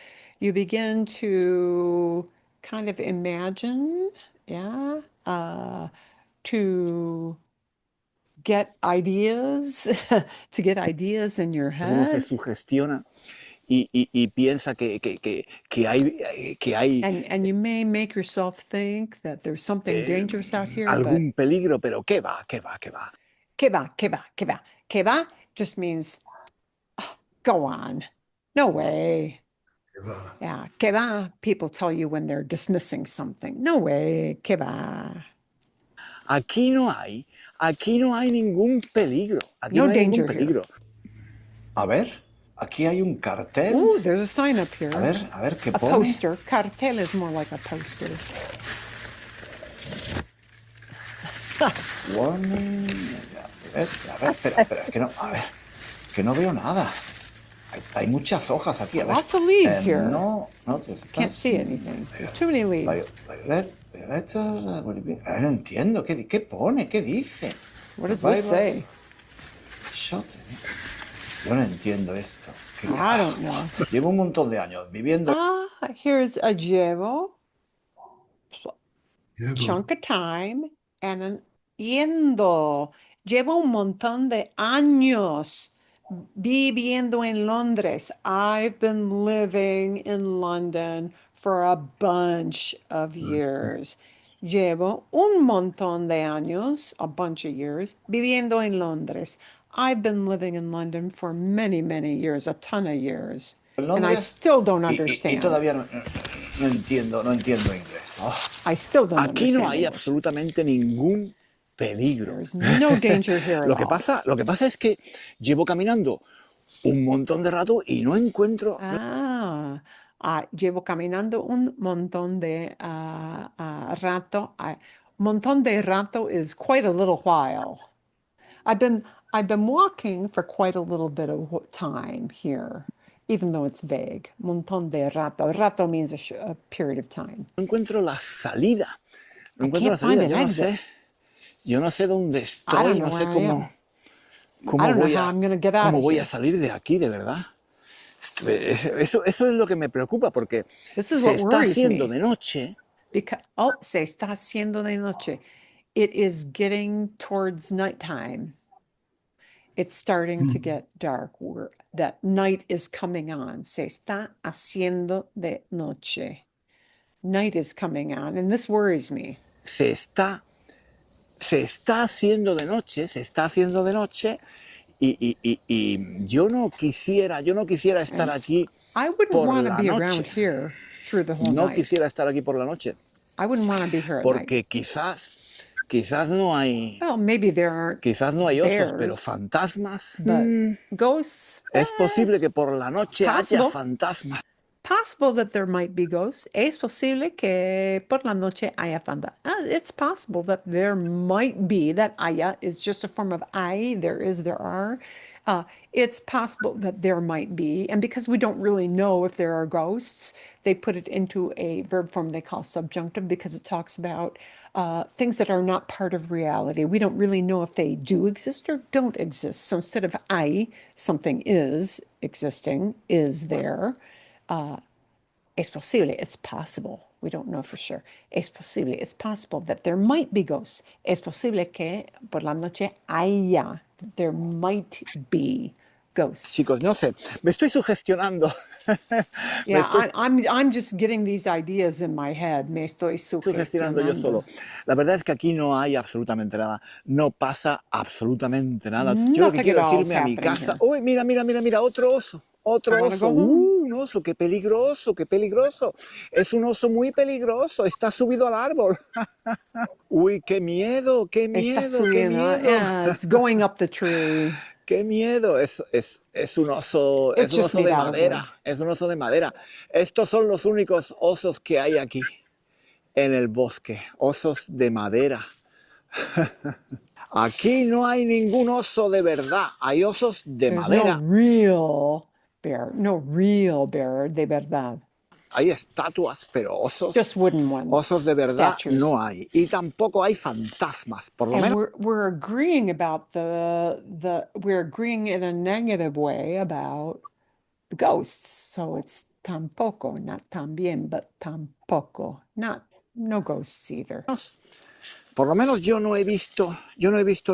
you begin to kind of imagine, yeah, to get ideas, to get ideas in your uno se head. sugestiona y piensa que hay And you may make yourself think that there's something dangerous out here, but algún peligro, pero qué va, qué va, qué va. que va, que va, que va. Que va just means, "Oh, go on. No way. Yeah, que va, people tell you when they're dismissing something. No way, que va. Aquí no hay ningún peligro. Aquí No no hay ningún danger here. peligro. A ver, aquí hay un cartel. Ooh, there's a sign up here. A ver, ¿qué A pone? poster. Cartel is more like a poster. Warning. A ver, espera, es que no, a ver, que no veo nada. Hay muchas hojas aquí, a ver. Lots of leaves here. No Can't see anything. There's too many leaves. No entiendo, ¿qué pone? ¿Qué dice? What does this say? Yo no entiendo esto. I don't know. Llevo un montón de años viviendo. Here's a llevo, chunk of time, and an iendo. Llevo un montón de años viviendo en Londres. I've been living in London for a bunch of years. Llevo un montón de años, a bunch of years, viviendo en Londres. I've been living in London for many, many years, a ton of years. And I still don't understand. Y todavía no entiendo inglés. Oh. I still don't Aquí understand no hay English. absolutamente ningún peligro. There's no danger here at Lo que all. pasa es que llevo caminando un montón de rato y no encuentro. Llevo caminando un montón de rato. Montón de rato is quite a little while. I've been walking for quite a little bit of time here, even though it's vague. Montón de rato. Rato means a period of time. No encuentro la salida. No I encuentro la can't find salida. an exit. Yo no sé dónde I estoy, don't no know sé where I am. cómo I don't know voy how a, I'm going to get out cómo of voy here. a salir de aquí, de verdad. Eso es lo que me preocupa porque This is se what está worries haciendo me. de noche. Se está haciendo de noche. It is getting towards nighttime. It's starting to get dark. That night is coming on. Se está haciendo de noche. Night is coming on, and this worries me. Se está haciendo de noche y yo no quisiera estar aquí I wouldn't por want to la be around noche. here through the whole No night. quisiera estar aquí por la noche I wouldn't want to be here at night. porque quizás no hay Well, maybe there aren't osos, pero bears, fantasmas. but ghosts. Es posible que por la noche haya possible. fantasmas. Possible that there might be ghosts. Es posible que por la noche haya fantasmas. It's possible that there might be. That haya is just a form of I. There is, there are. It's possible that there might be. And because we don't really know if there are ghosts, they put it into a verb form they call subjunctive because it talks about things that are not part of reality. We don't really know if they do exist or don't exist. So instead of I, something is existing, is there. Es posible, it's possible. We don't know for sure. Es posible, it's possible that there might be ghosts. Es posible que por la noche haya. There might be ghosts. Chicos, no sé, me estoy sugestionando. Yeah, I'm just getting these ideas in my head. Me estoy Sugestionando yo solo. La verdad es que aquí no hay absolutamente nada. No pasa absolutamente nada. Yo lo que quiero es irme a mi casa. Uy, mira, otro oso. Otro oso. Un oso, qué peligroso, qué peligroso. Es un oso muy peligroso. Está subido al árbol. Uy, qué miedo, qué miedo, Está subiendo. Yeah, it's going up the tree. Qué miedo, es un oso, es un oso de madera, es un oso de madera. Estos son los únicos osos que hay aquí en el bosque, osos de madera. Aquí no hay ningún oso de verdad, hay osos de madera. No real bear de verdad. Hay estatuas, pero osos, just wooden ones, osos de verdad statues. No hay. Y tampoco hay fantasmas, por lo menos. We're agreeing about we're agreeing in a negative way about the ghosts. So it's tampoco, not también, but tampoco, no ghosts either. Por lo menos yo no he visto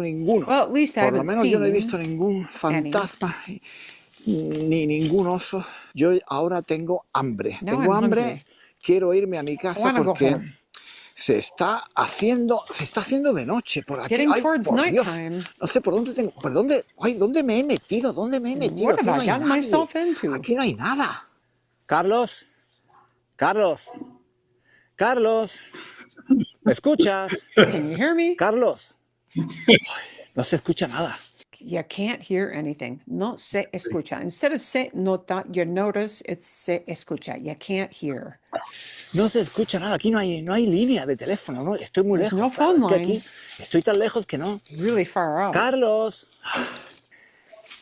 ninguno. Well, at least I haven't seen yo no he visto ningún fantasma. ni ningún oso. Yo ahora tengo hambre. Now Tengo I'm hambre. hungry. Quiero irme a mi I casa want to go porque home. se está haciendo de noche por aquí. Getting Ay, towards por Dios. nighttime. No sé por dónde ay, ¿dónde me he metido? ¿Dónde me he metido? What Aquí have no I hay gotten nadie. myself into? Aquí no hay nada. Carlos, Carlos, Carlos, ¿me escuchas? Can you hear me? Carlos. Ay, no se escucha nada. You can't hear anything. No se escucha. Instead of se nota, you notice it's se escucha. You can't hear. No se escucha nada. Aquí no hay línea de teléfono, ¿no? Estoy muy There's lejos. no Claro, phone es que line. aquí estoy tan lejos que no. Really far out. Carlos.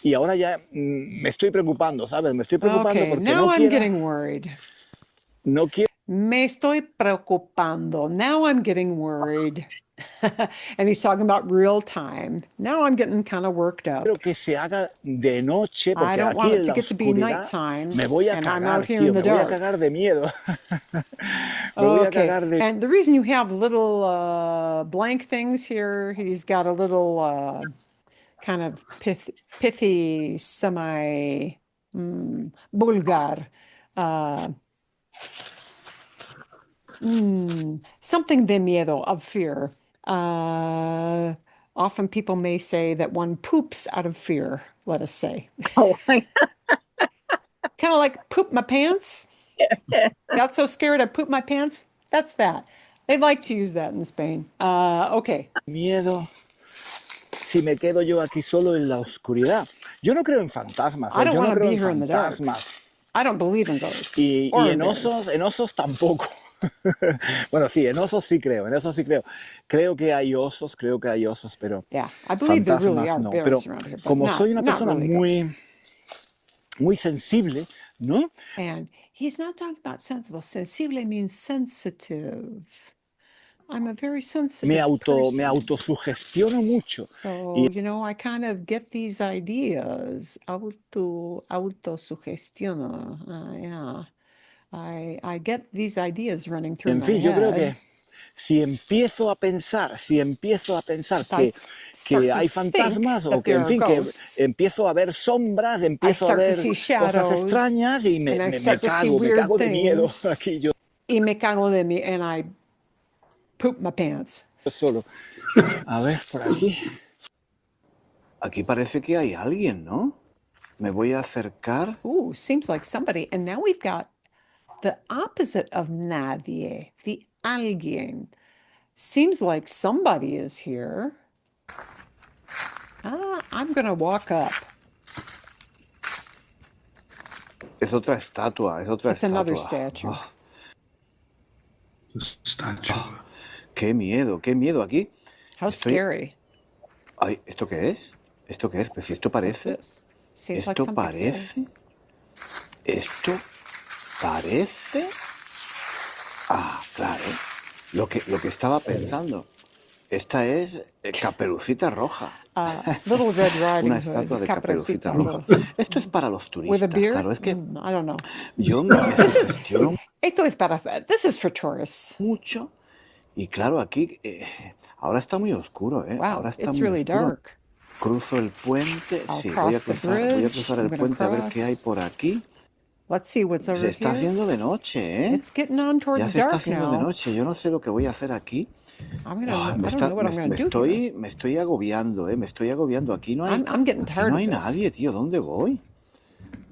Y ahora ya me estoy preocupando, ¿sabes? Me estoy preocupando Okay, porque now no I'm quiero, getting worried. no quiero Me estoy preocupando. Now I'm getting worried. And he's talking about real time. Now I'm getting kind of worked up. que se haga de noche I porque don't aquí want en it to la get to be oscuridad nighttime, me voy a and I'm out cagar, here tío. in the Me voy a dark. cagar de miedo. Me voy a Okay, cagar de and the reason you have little blank things here, he's got a little kind of pithy, semi vulgar, uh, something de miedo, of fear. Often people may say that one poops out of fear, let us say. Oh my Kind of like poop my pants. Got so scared I pooped my pants. That's that. They like to use that in Spain. Okay. miedo si me quedo yo aquí solo en la oscuridad. Yo no creo en fantasmas, I don't Yo want no to creo be en here in the dark. fantasmas. I don't believe in ghosts Y or in en bears. osos tampoco. Bueno, sí, en osos sí creo, Creo que hay osos, pero Yeah, I believe there really fantasmas are no. Pero bears around here, but como soy una not persona really ghosts. muy sensible, ¿no? And he's not talking about sensible. Sensible means sensitive. I'm a very Me sensitive person. autosugestiono mucho. So, I kind of get these ideas. Autosugestiono. Yeah. I get these ideas running through En my fin, yo creo head. que si empiezo a pensar If I start que to hay think fantasmas o that que, there en are fin, que ghosts, empiezo a ver sombras, I empiezo a start to ver see cosas shadows, extrañas y and I me start to see me weird cago de miedo things. aquí yo Y me cago de mí, and I poop my pants. solo. A ver, por aquí. Aquí parece que hay alguien, ¿no? Me voy a acercar. Ooh, seems like somebody. And now we've got the opposite of nadie, the alguien. Seems like somebody is here. I'm going to walk up. Es otra estatua, It's another statue. Oh, Statue. qué miedo aquí. How scary. Ay, ¿esto qué es? Pues si esto What's parece. this? Seems like Esto something's there. parece. Esto parece. Ah, claro. Lo que estaba pensando. Esta es Caperucita Roja. Little Red Riding Una Hood, estatua de Caperucita Caperucita Roja. Roja. Esto es para los With a turistas, beard? claro. Es que I don't know. yo me sugestiono This is for tourists. mucho. Y claro, aquí ahora está muy oscuro, Wow, Ahora está it's muy really oscuro. dark. Cruzo el puente. I'll Sí, cross the voy a bridge. cruzar I'm el gonna puente a ver cross. qué hay por aquí. Let's see what's over Se está here. haciendo de noche, It's getting on Ya towards se está dark haciendo de now. noche. Yo no sé lo que voy a hacer aquí. I Me don't know what I'm gonna do here. me estoy agobiando, Me estoy agobiando. Aquí no hay, I'm getting aquí tired no of hay this. nadie, tío. ¿Dónde voy?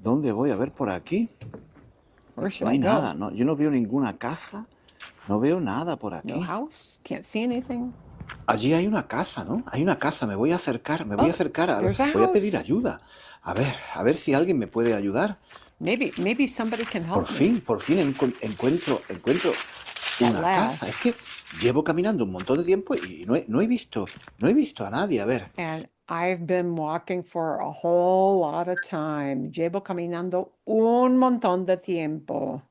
¿Dónde voy? A ver por aquí. Where should No I hay go? nada, no. Yo no veo ninguna casa. No veo nada por aquí. No house? Can't see anything. Allí hay una casa, ¿no? Hay una casa. Me voy a acercar. there's a Voy a pedir house. ayuda. A ver si alguien me puede ayudar. Maybe somebody can help me. Por fin encuentro una casa. Es que llevo caminando un montón de tiempo y no he visto a nadie. A ver, And I've been walking for a whole lot of time. Llevo caminando un montón de tiempo.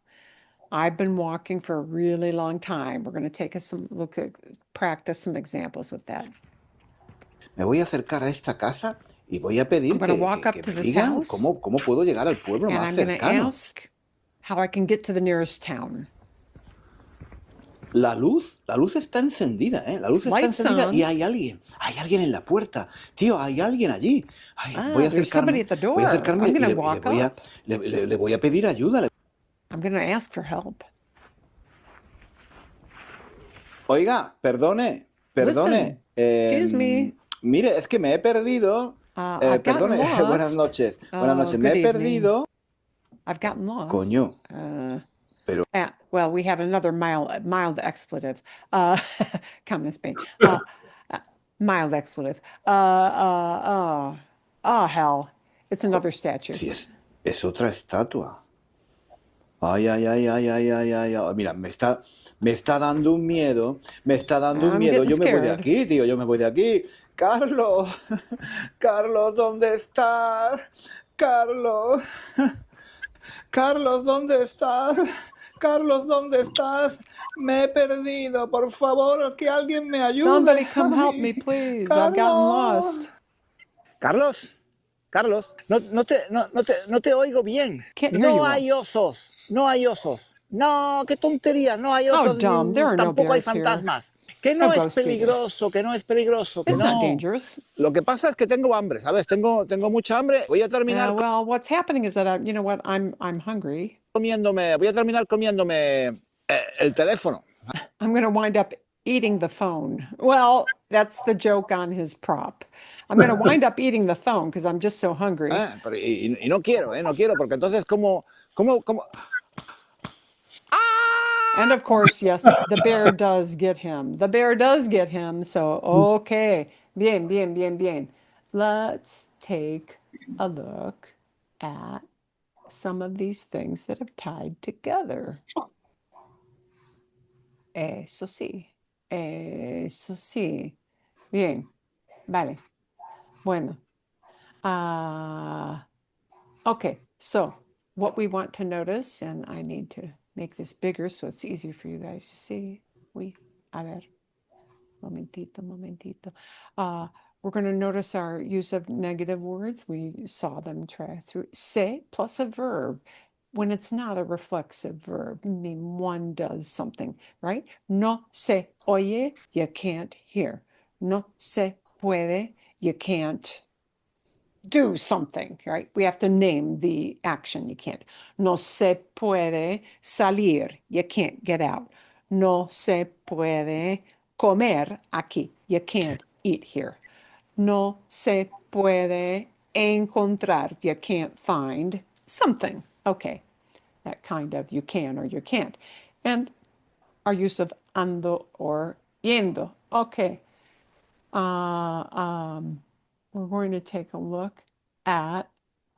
I've been walking for a really long time. We're going to take practice some examples with that. me voy a acercar a esta casa y voy a I'm pedir going to walk up que to me this digan house, cómo puedo llegar al pueblo and más I'm going to cercano. ask how I can get to the nearest town. La luz está encendida, ¿eh? La luz está Lights encendida on. y hay alguien en la puerta. Tío, hay alguien allí. Ay, voy a There's somebody acercarme, at the voy a door. acercarme I'm y gonna le walk voy a, up. le voy a pedir ayuda. I'm gonna ask for help. Oiga, perdone, Listen, excuse me. mire, es que me he perdido. I've gotten Perdone, buenas lost. noches. Buenas Oh, noches, me good he evening. perdido. I've gotten lost. Coño, pero Well, we have another mild expletive coming in Spain. Mild expletive. Hell. It's another statue. si es otra estatua. Ay, ay, ay, ay, ay, ay, ay, ay. Mira, me está dando un miedo, me está dando un I'm miedo. getting Yo me voy de scared. aquí, tío, yo me voy de aquí. Carlos, Carlos, ¿dónde estás? Carlos, Carlos, ¿dónde estás? Carlos, ¿dónde estás? Me he perdido, por favor, que alguien me ayude. Somebody come help me, Ay, please. I've gotten Carlos. lost. Carlos, no te oigo bien. Can't hear you No well. hay osos, no hay osos. No, qué tontería, no hay How osos, dumb. There are no tampoco hay bears here. fantasmas. Que No no es ghosts either. peligroso, que no es peligroso, que It's not no. dangerous. Lo que pasa es que tengo hambre, ¿sabes? Tengo mucha hambre. Voy a terminar Well, what's happening is that you know what? I'm hungry. voy a terminar comiéndome el teléfono. I'm going to wind up eating the phone. Well, that's the joke on his prop. I'm going to wind up eating the phone because I'm just so hungry. Pero, y no quiero, porque entonces ¿cómo? And of course, yes, the bear does get him. The bear does get him. So, okay. Bien, bien, bien, bien. Let's take a look at some of these things that have tied together. Eso sí. Eso sí. Bien. Vale. Bueno. Okay, so what we want to notice, and I need to make this bigger so it's easier for you guys to see. A ver, momentito. We're going to notice our use of negative words. We saw them try through. Se plus a verb when it's not a reflexive verb, mean one does something, right? No se oye, you can't hear. No se puede, you can't do something, right? We have to name the action. You can't. No se puede salir. You can't get out. No se puede comer aquí. You can't eat here. No se puede encontrar. You can't find something. Okay, that kind of you can or you can't. And our use of ando or yendo. Okay. We're going to take a look at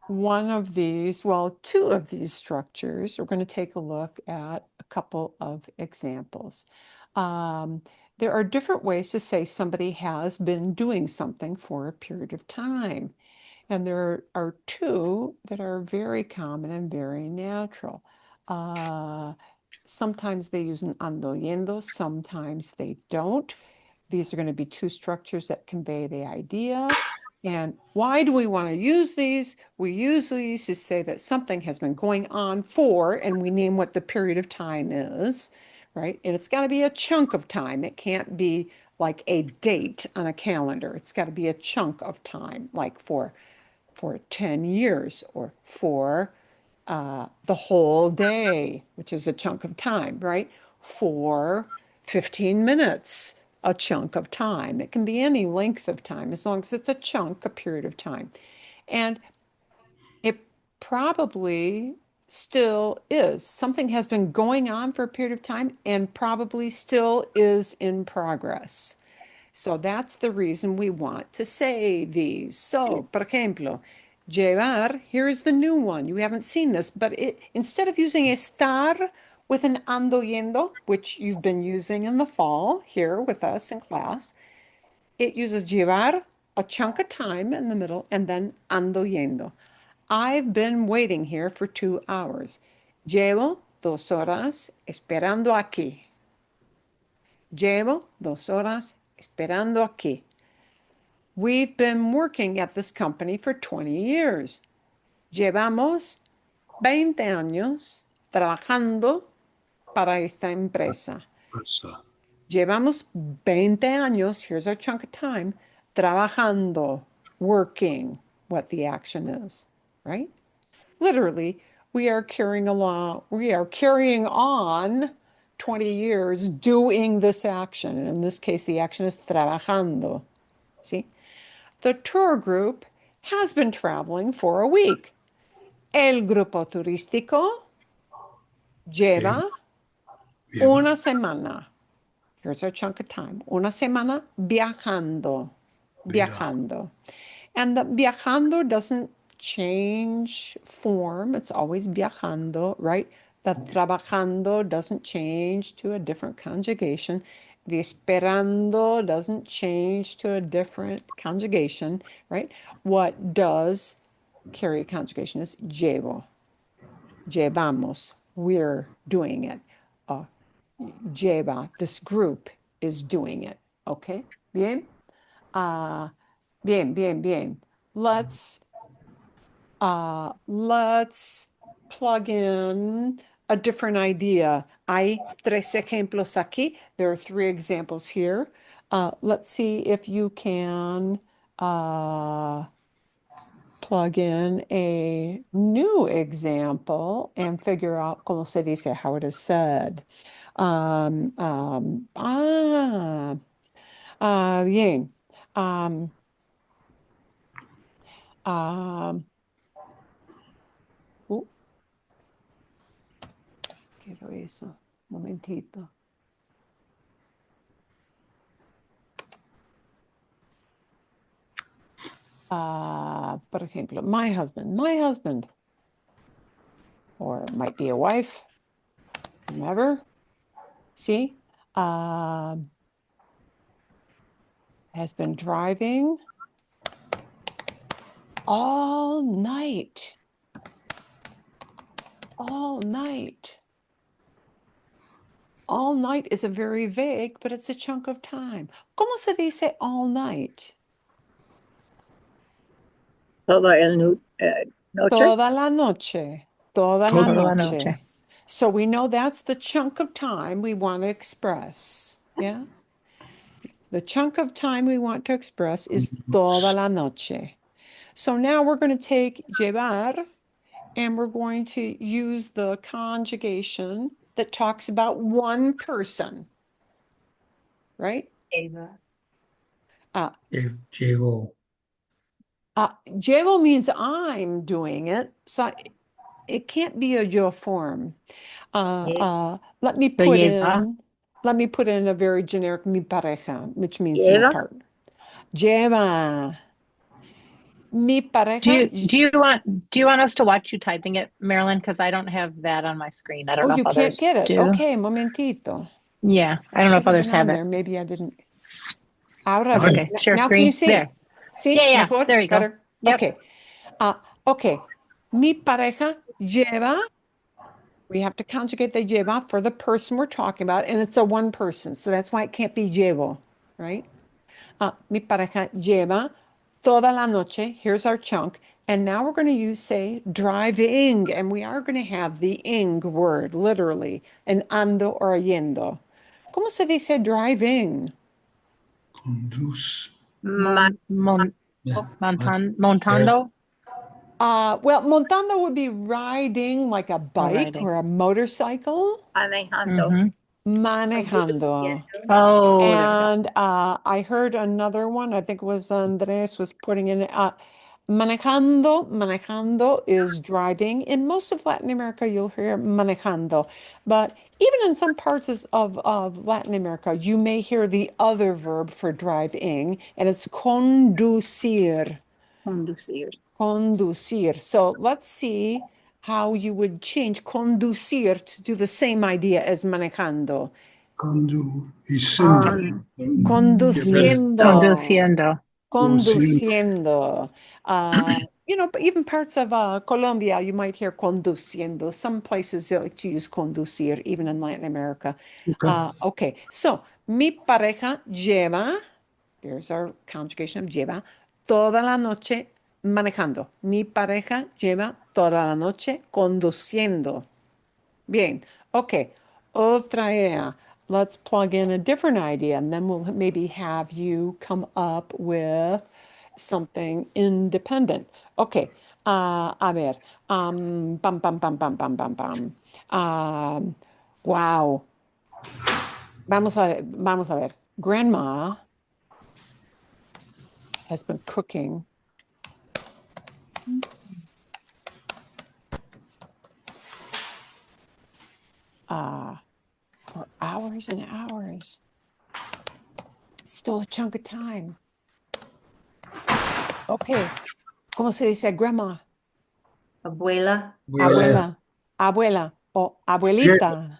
one of these, well, two of these structures. We're going to take a look at a couple of examples. There are different ways to say somebody has been doing something for a period of time. And there are two that are very common and very natural. Sometimes they use an ando yendo, sometimes they don't. These are going to be two structures that convey the idea. And why do we want to use these? We use these to say that something has been going on for, and we name what the period of time is, right? And it's got to be a chunk of time. It can't be like a date on a calendar. It's got to be a chunk of time, like for 10 years or for the whole day, which is a chunk of time, right? For 15 minutes, a chunk of time. It can be any length of time as long as it's a chunk, a period of time. And it probably still is. Something has been going on for a period of time and probably still is in progress. So that's the reason we want to say these. So, por ejemplo, llevar, here's the new one. You haven't seen this, but instead of using estar with an ando yendo, which you've been using in the fall here with us in class, it uses llevar, a chunk of time in the middle, and then ando yendo. I've been waiting here for 2 hours. Llevo 2 horas esperando aquí. Llevo 2 horas esperando aquí. We've been working at this company for 20 years. Llevamos 20 años trabajando para esta empresa. Llevamos 20 años, here's our chunk of time, trabajando, working, what the action is, right? Literally, we are carrying on 20 years doing this action. And in this case, the action is trabajando. See? The tour group has been traveling for a week. El grupo turístico lleva una semana. Here's our chunk of time. Una semana viajando. Viajando. And the viajando doesn't change form. It's always viajando, right? The trabajando doesn't change to a different conjugation. The esperando doesn't change to a different conjugation, right? What does carry a conjugation is llevo. Llevamos. We're doing it. Lleva. This group is doing it. Okay? Bien? Bien. Let's plug in a different idea. Hay tres ejemplos aquí. There are 3 examples here. Let's see if you can plug in a new example and figure out cómo se dice, how it is said. Bien. Quiero eso. Momentito. Por ejemplo, my husband, or it might be a wife, whomever. See, has been driving all night. All night. All night is a very vague, but it's a chunk of time. ¿Cómo se dice all night? Toda noche. Toda la noche. Toda la Toda la noche. noche. So we know that's the chunk of time we want to express. Yeah? The chunk of time we want to express is toda la noche. So now we're going to take llevar and we're going to use the conjugation that talks about one person. Right? Lleva. Llevo. Llevo means I'm doing it. So it can't be a yo form. Let me put in a very generic mi pareja, which means my partner. Lleva. Mi pareja. Do you want us to watch you typing it, Marilyn? Because I don't have that on my screen. I don't know if others can't get it. do. Okay, momentito. Yeah, I don't know if others have it. There. Maybe I didn't. Ahora Okay, share now screen. Can you see? There. See? Yeah. Mejor? There you go. Better? Yep. Okay. Okay. Mi pareja lleva. We have to conjugate the lleva for the person we're talking about, and it's a one person, so that's why it can't be llevo, right? Mi pareja lleva toda la noche. Here's our chunk. And now we're going to say driving, and we are going to have the ing word, literally, an ando or yendo. ¿Cómo se dice driving? Conduce. Montando. Well, montando would be riding like a bike or a motorcycle. Manejando. Manejando. Oh, and I heard another one, I think it was Andres was putting in manejando is driving. In most of Latin America, you'll hear manejando. But even in some parts of Latin America, you may hear the other verb for driving, and it's conducir. Conducir. So let's see how you would change conducir to do the same idea as manejando. Conduciendo. Conduciendo. But even parts of Colombia, you might hear conduciendo. Some places they like to use conducir, even in Latin America. Okay, so mi pareja lleva, there's our conjugation of lleva, toda la noche manejando. Mi pareja lleva toda la noche conduciendo. Bien, ok. Otra idea. let's plug in a different idea, and then we'll maybe have you come up with something independent. Okay, a ver, pam, pam, pam, pam, pam, pam, pam. Wow. Vamos a ver. Grandma has been cooking for hours and hours. Still a chunk of time. Okay. ¿Cómo se dice grandma? Abuela. Abuela. Abuela. O abuelita.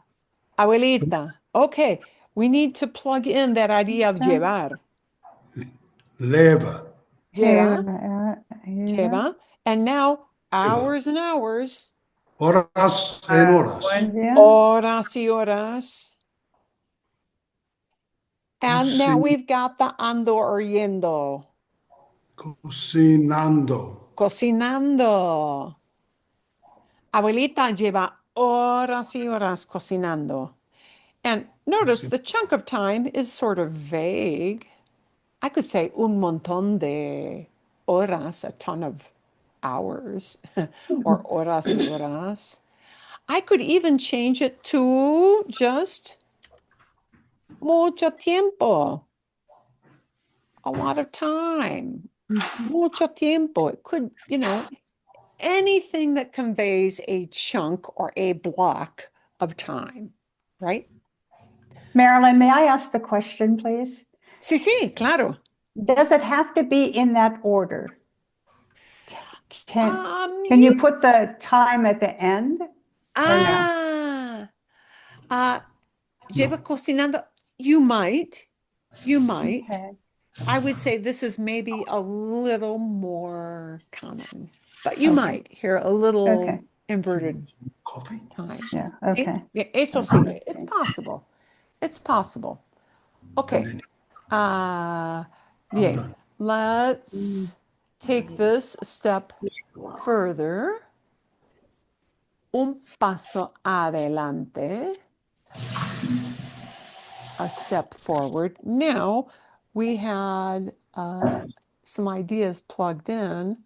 Abuelita. Okay. We need to plug in that idea of llevar. Lleva. Lleva. Lleva. Lleva. And now hours and hours. Horas en horas. Horas y horas. And now we've got the ando or yendo. Cocinando. Cocinando. Abuelita lleva horas y horas cocinando. And notice the chunk of time is sort of vague. I could say un montón de horas, a ton of hours, or horas y horas. I could even change it to just mucho tiempo, a lot of time, mucho tiempo. It could, anything that conveys a chunk or a block of time, right? Marilyn, may I ask the question, please? Sí, claro. Does it have to be in that order? Can you put the time at the end? Lleva cocinando. You might. Okay. I would say this is maybe a little more common, but you might hear a little inverted time. Yeah, okay. Es posible. It's possible. It's possible. Okay. Bien. Let's take this a step further. Un paso adelante. A step forward. Now we had some ideas plugged in.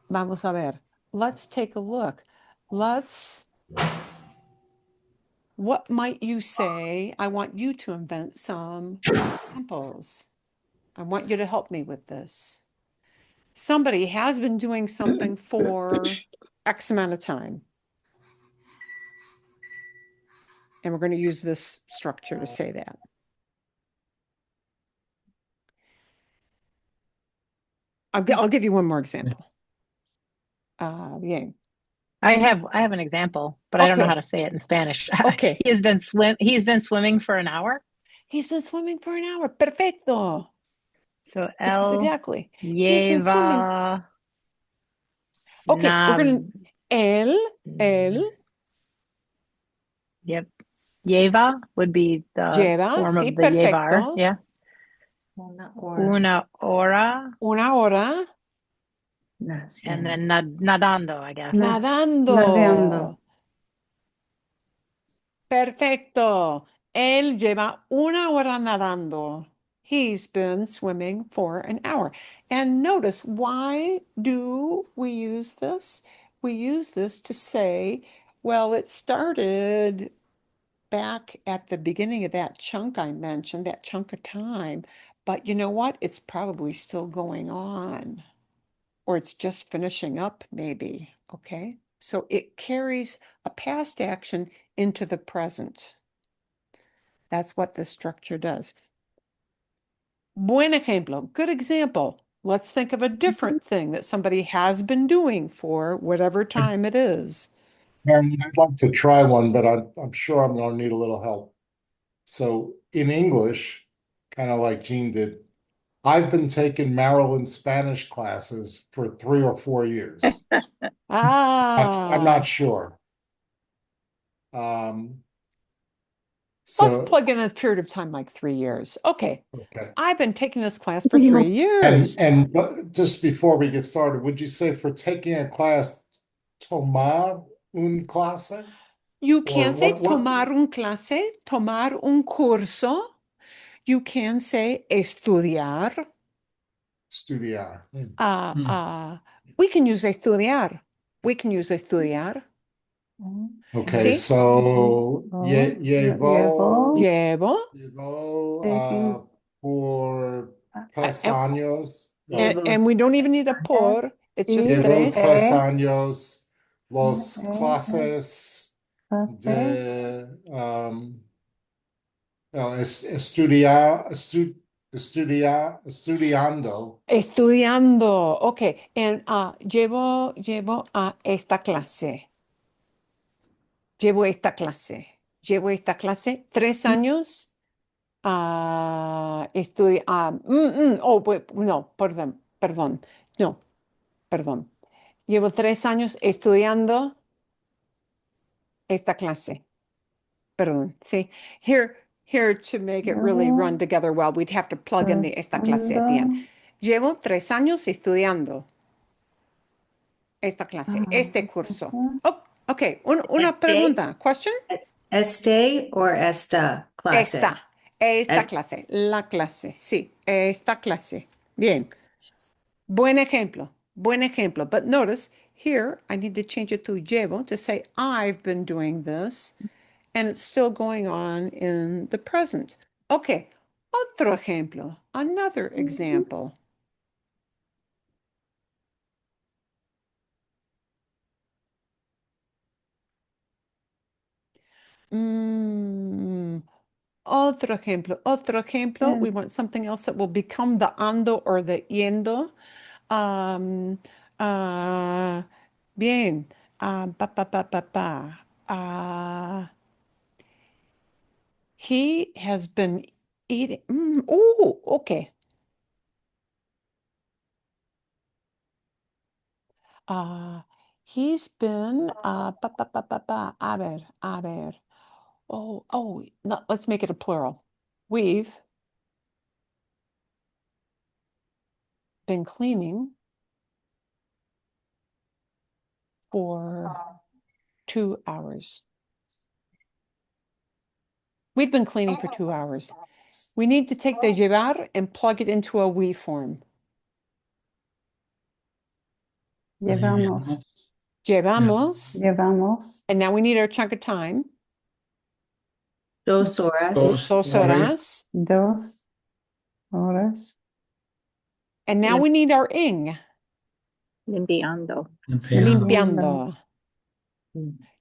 Vamos a ver. Let's take a look. What might you say? I want you to invent some examples. I want you to help me with this. Somebody has been doing something for X amount of time. And we're going to use this structure to say that. I'll give you one more example. Bien. I have an example, but I don't know how to say it in Spanish. Okay. He's been swimming for an hour. He's been swimming for an hour. Perfecto. So this is exactly. He's been swimming. Okay, we're gonna él. Yep. Lleva would be the form of the perfecto. llevar. Yeah. Una hora. Una hora. And then nadando, I guess. Nadando. Perfecto. Él lleva una hora nadando. He's been swimming for an hour. And notice, why do we use this? We use this to say, well, it started back at the beginning of that chunk I mentioned, that chunk of time. But you know what? It's probably still going on. Or it's just finishing up, maybe. Okay? So it carries a past action into the present. That's what this structure does. Buen ejemplo, good example. Let's think of a different thing that somebody has been doing for whatever time it is. I'd like to try one, but I'm sure I'm going to need a little help. So in English, kind of like Jean did, I've been taking Maryland Spanish classes for 3 or 4 years. I'm not sure. Let's plug in a period of time like 3 years. Okay. I've been taking this class for 3 years. And just before we get started, would you say for taking a class, tomar un clase? You can Or say what? tomar un clase, tomar un curso. You can say estudiar. Estudiar. We can use estudiar. We can use estudiar. Okay, See? so llevo Taking, por tres and, años. and we don't even need a por. It's just Llevo tres. tres años los clases clase, de no, estudiando. Estudiando. Okay. And llevo a esta clase. Llevo esta clase. Llevo esta clase 3 años. No, perdón. No, perdón. Llevo 3 años estudiando esta clase. Perdón. See, here to make it really run together well, we'd have to plug in the esta clase at the end. Llevo 3 años estudiando esta clase, este curso. Oh, okay. Una pregunta. Question? Este or esta clase? Esta clase, la clase, sí, esta clase. Bien. Buen ejemplo, buen ejemplo. But notice here, I need to change it to llevo to say I've been doing this, and it's still going on in the present. Okay, otro ejemplo, another example. Otro ejemplo, otro ejemplo. We want something else that will become the ando or the yendo. Bien. Pa, pa, pa, pa, pa. He has been eating. Okay. He's been. Pa, pa, pa, pa, pa. A ver, a ver. No, let's make it a plural. We've been cleaning for 2 hours. We've been cleaning for 2 hours. We need to take the llevar and plug it into a we form. llevamos, Llevamos. llevamos, And now we need our chunk of time. 2 horas. Dos horas. 2 horas, And now we need our ing. Limpiando. Limpiando.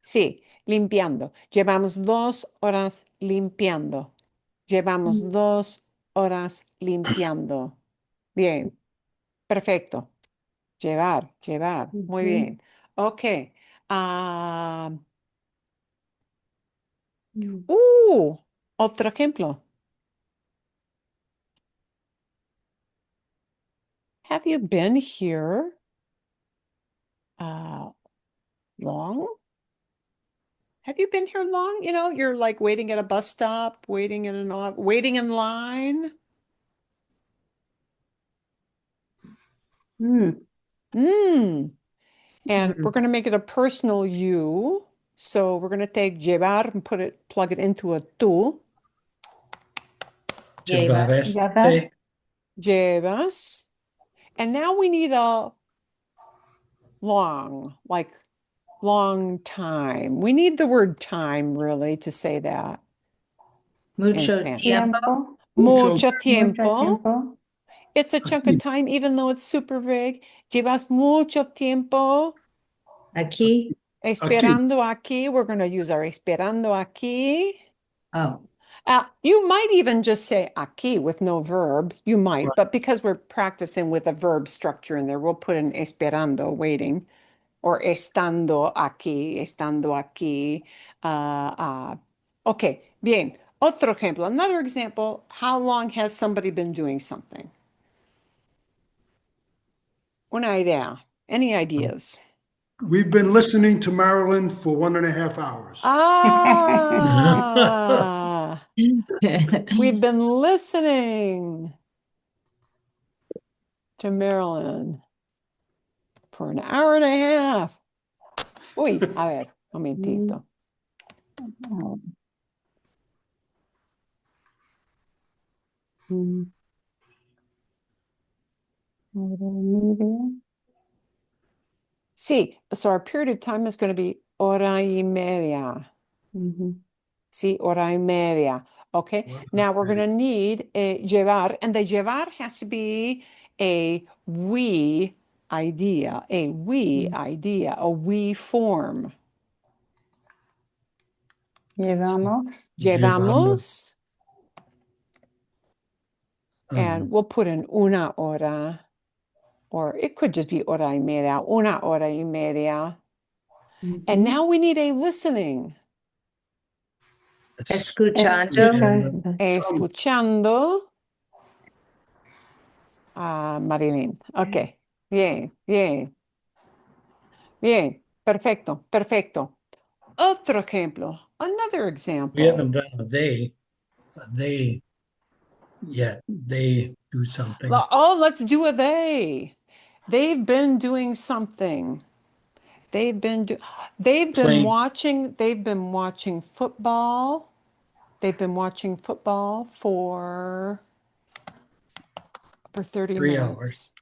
Sí, limpiando. Llevamos 2 horas limpiando. Llevamos 2 horas limpiando. Bien. Perfecto. Llevar. Muy bien. Ok. Otro ejemplo. Have you been here long? Have you been here long? You know, you're like waiting at a bus stop, waiting in line. And we're going to make it a personal you. So we're going to take llevar and plug it into a tú. Llevas. Llevas. And now we need a long, like long time. We need the word time really to say that. Mucho Spanish. tiempo. Mucho tiempo. tiempo, It's a chunk of time, even though it's super vague. Llevas mucho tiempo Aquí. esperando aquí. We're going to use our esperando aquí. Oh. You might even just say aquí with no verb. You might, but because we're practicing with a verb structure in there, we'll put an esperando, waiting, or estando aquí. Okay, bien. Otro ejemplo. Another example. How long has somebody been doing something? Una idea. Any ideas? We've been listening to Marilyn for 1.5 hours. We've been listening to Marilyn for an hour and a half. Uy, a ver, momentito. Sí, so our period of time is going to be hora y media. Sí, hora y media. Okay, now we're going to need a llevar, and the llevar has to be a we idea, a we form. Llevamos. Llevamos. And we'll put in una hora, or it could just be hora y media, una hora y media. And now we need a listening. Escuchando. Escuchando. Marilyn. Ok. Bien, bien. Bien. Perfecto, perfecto. Otro ejemplo. Another example. We haven't done a they yet. They do something. Oh, let's do a they. They've been doing something. They've been watching football. They've been watching football for 30 3 minutes. hours.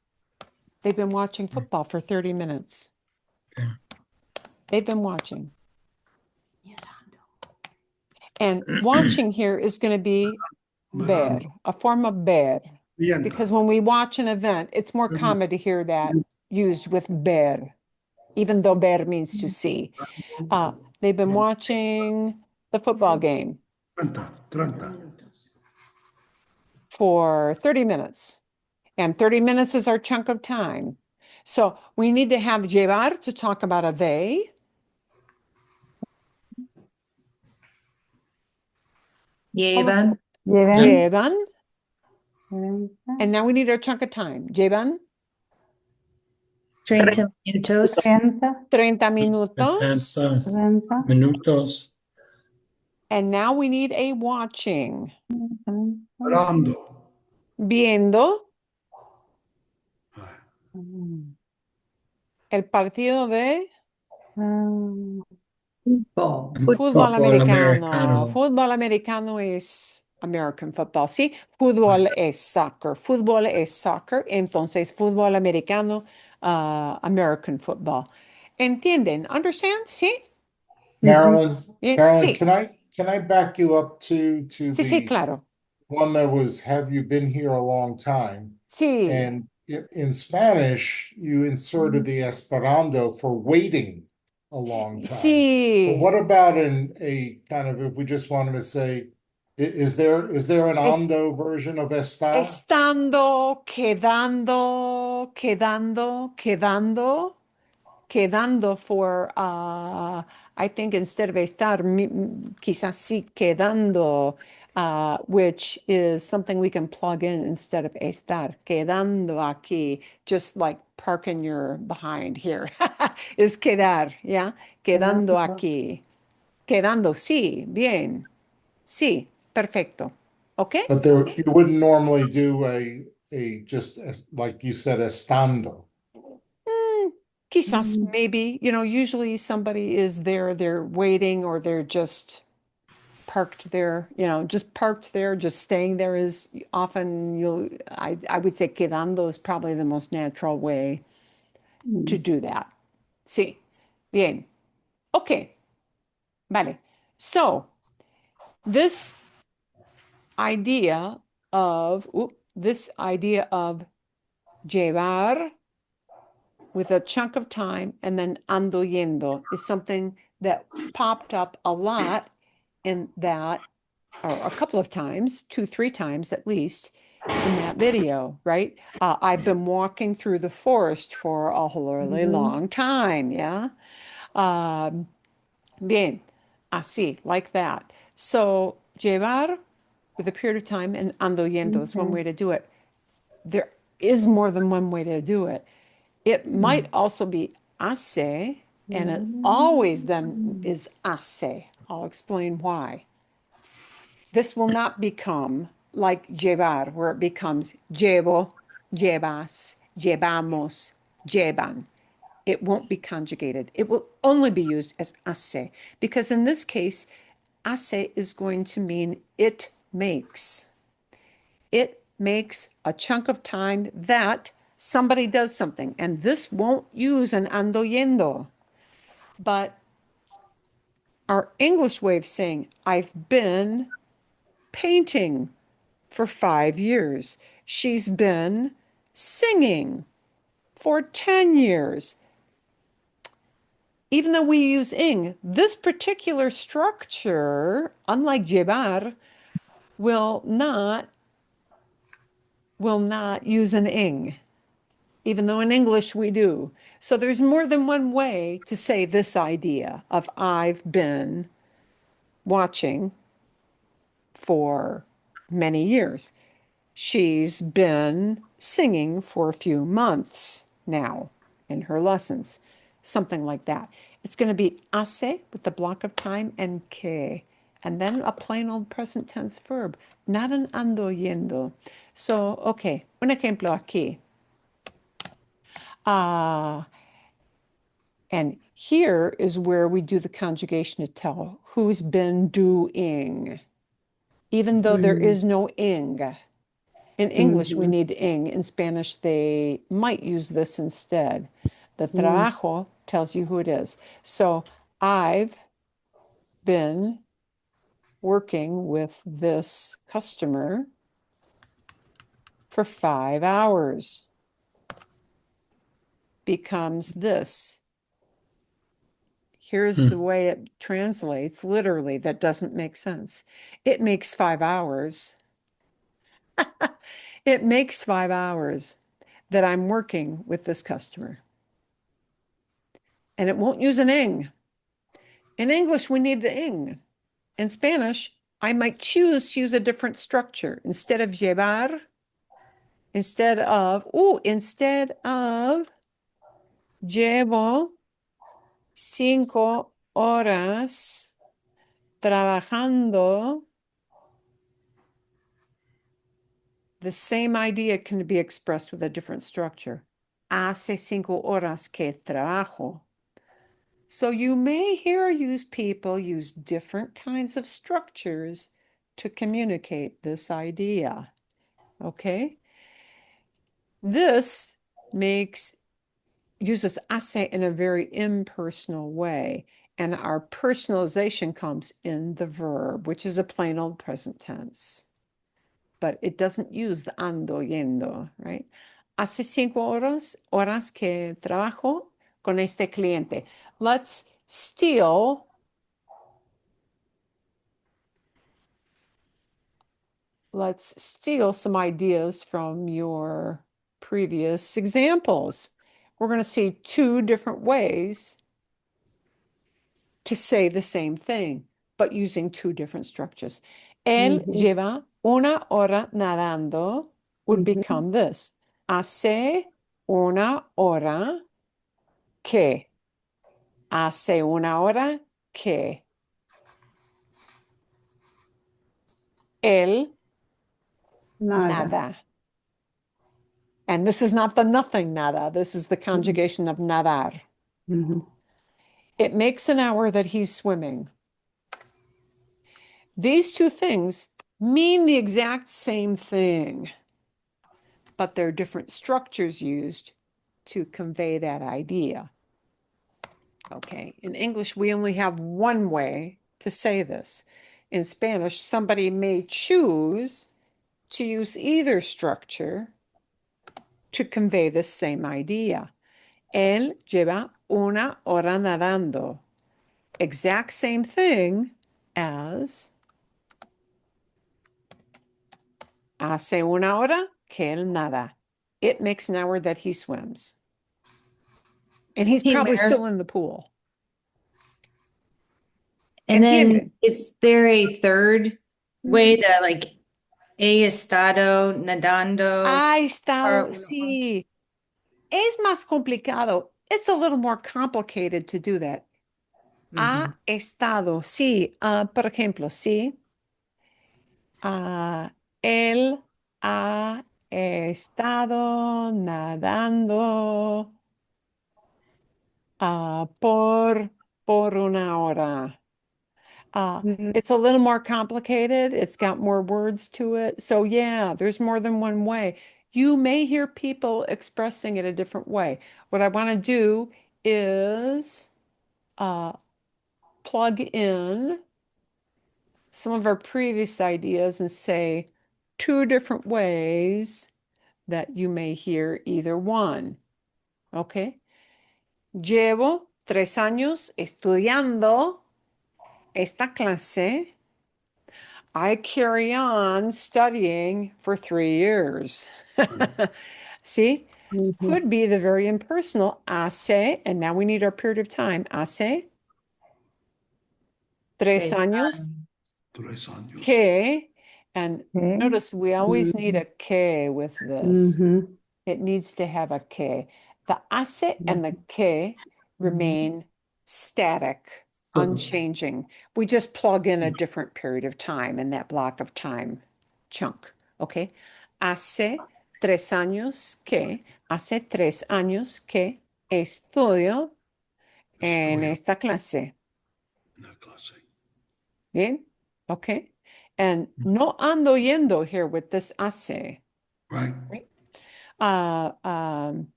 They've been watching football for 30 minutes. Okay. They've been watching. And watching here is going to be ver, a form of ver. Because when we watch an event, it's more common to hear that used with ver, even though ver means to see. They've been watching the football game 30. for 30 minutes. And 30 minutes is our chunk of time. So we need to have llevar to talk about a they. Llevan. Llevan. And now we need our chunk of time. Llevan. 30 minutos. 30 minutos. 30 minutos. And now we need a watching. Ando. Viendo el partido de fútbol americano. Fútbol americano es American football, ¿sí? Fútbol es soccer. Fútbol es soccer. Entonces, fútbol americano, American football. ¿Entienden? Understand? ¿Sí? Marilyn, Marilyn, Sí. can I back you up to Sí, the claro. one that was, have you been here a long time? Sí. And in Spanish, you inserted the Esperando for waiting a long time. Sí. But what about a kind of, if we just wanted to say, is there an ando version of estar? Estando, quedando, quedando for, I think instead of estar, quizás sí quedando, which is something we can plug in instead of estar. Quedando aquí, just like parking your behind here, is quedar, yeah? Quedando aquí. Quedando, sí, bien. Sí, perfecto. Okay? But there, you wouldn't normally do a just like you said, estando. Quizás, maybe, usually somebody is there, they're waiting, or they're just parked there, just parked there, just staying there is often I would say quedando is probably the most natural way to do that. Sí. Bien. Okay. Vale. So, this idea of llevar with a chunk of time and then ando yendo is something that popped up a lot in that, or a couple of times, 2-3 times at least, in that video, right? I've been walking through the forest for a really long time, yeah? Bien, así, like that. So, llevar with a period of time and ando yendo is one way to do it. There is more than one way to do it. It might also be hace, and it always then is hace. I'll explain why. This will not become like llevar, where it becomes llevo, llevas, llevamos, llevan. It won't be conjugated. It will only be used as hace, because in this case, hace is going to mean it makes. It makes a chunk of time that somebody does something. And this won't use an ando yendo. But our English way of saying, I've been painting for 5 years. She's been singing for 10 years. Even though we use ing, this particular structure, unlike llevar, will not use an ing, even though in English we do. So there's more than one way to say this idea of I've been watching for many years. She's been singing for a few months now in her lessons, something like that. It's going to be hace with the block of time and que, and then a plain old present tense verb, not an ando yendo. So, okay, un ejemplo aquí. And here is where we do the conjugation to tell who's been doing, even though there is no ing. In English, we need ing. In Spanish, they might use this instead. The trabajo tells you who it is. So I've been working with this customer for 5 hours. Becomes this. Here's the way it translates literally. That doesn't make sense. It makes 5 hours. It makes 5 hours that I'm working with this customer. And it won't use an ing. In English, we need the ing. In Spanish, I might choose to use a different structure. Instead of llevar, instead of llevo 5 horas trabajando, the same idea can be expressed with a different structure. Hace 5 horas que trabajo. So you may hear people use different kinds of structures to communicate this idea. Okay? This uses hace in a very impersonal way, and our personalization comes in the verb, which is a plain old present tense. But it doesn't use the ando, yendo, right? Hace 5 horas que trabajo con este cliente. Let's steal some ideas from your previous examples. We're going to see 2 different ways to say the same thing, but using 2 different structures. Él lleva 1 hora nadando would become this. Hace 1 hora que. Hace 1 hora que. Él nada. And this is not the nothing nada. This is the conjugation of nadar. It makes an hour that he's swimming. These 2 things mean the exact same thing, but there are different structures used to convey that idea. Okay, in English, we only have one way to say this. In Spanish, somebody may choose to use either structure to convey the same idea. Él lleva 1 hora nadando. Exact same thing as hace 1 hora que él nada. It makes an hour that he swims. And he's probably still in the pool. And then is there a third way that like he estado nadando? Ha estado, sí. Es más complicado. It's a little more complicated to do that. Ha estado, sí. Por ejemplo, sí. Él ha estado nadando por 1 hora. It's a little more complicated. It's got more words to it. So yeah, there's more than one way. You may hear people expressing it a different way. What I want to do is plug in some of our previous ideas and say two different ways that you may hear either one. Okay. Llevo 3 años estudiando esta clase. I carry on studying for 3 years. See? Could be the very impersonal hace, and now we need our period of time. Hace 3 años 3 años. que, and notice we always need a que with this. It needs to have a que. The hace and the que remain static, unchanging. We just plug in a different period of time in that block of time chunk. Okay. Hace 3 años que, hace 3 años que estudio en esta clase. Una clase. Bien. Okay. And no ando yendo here with this hace. Right.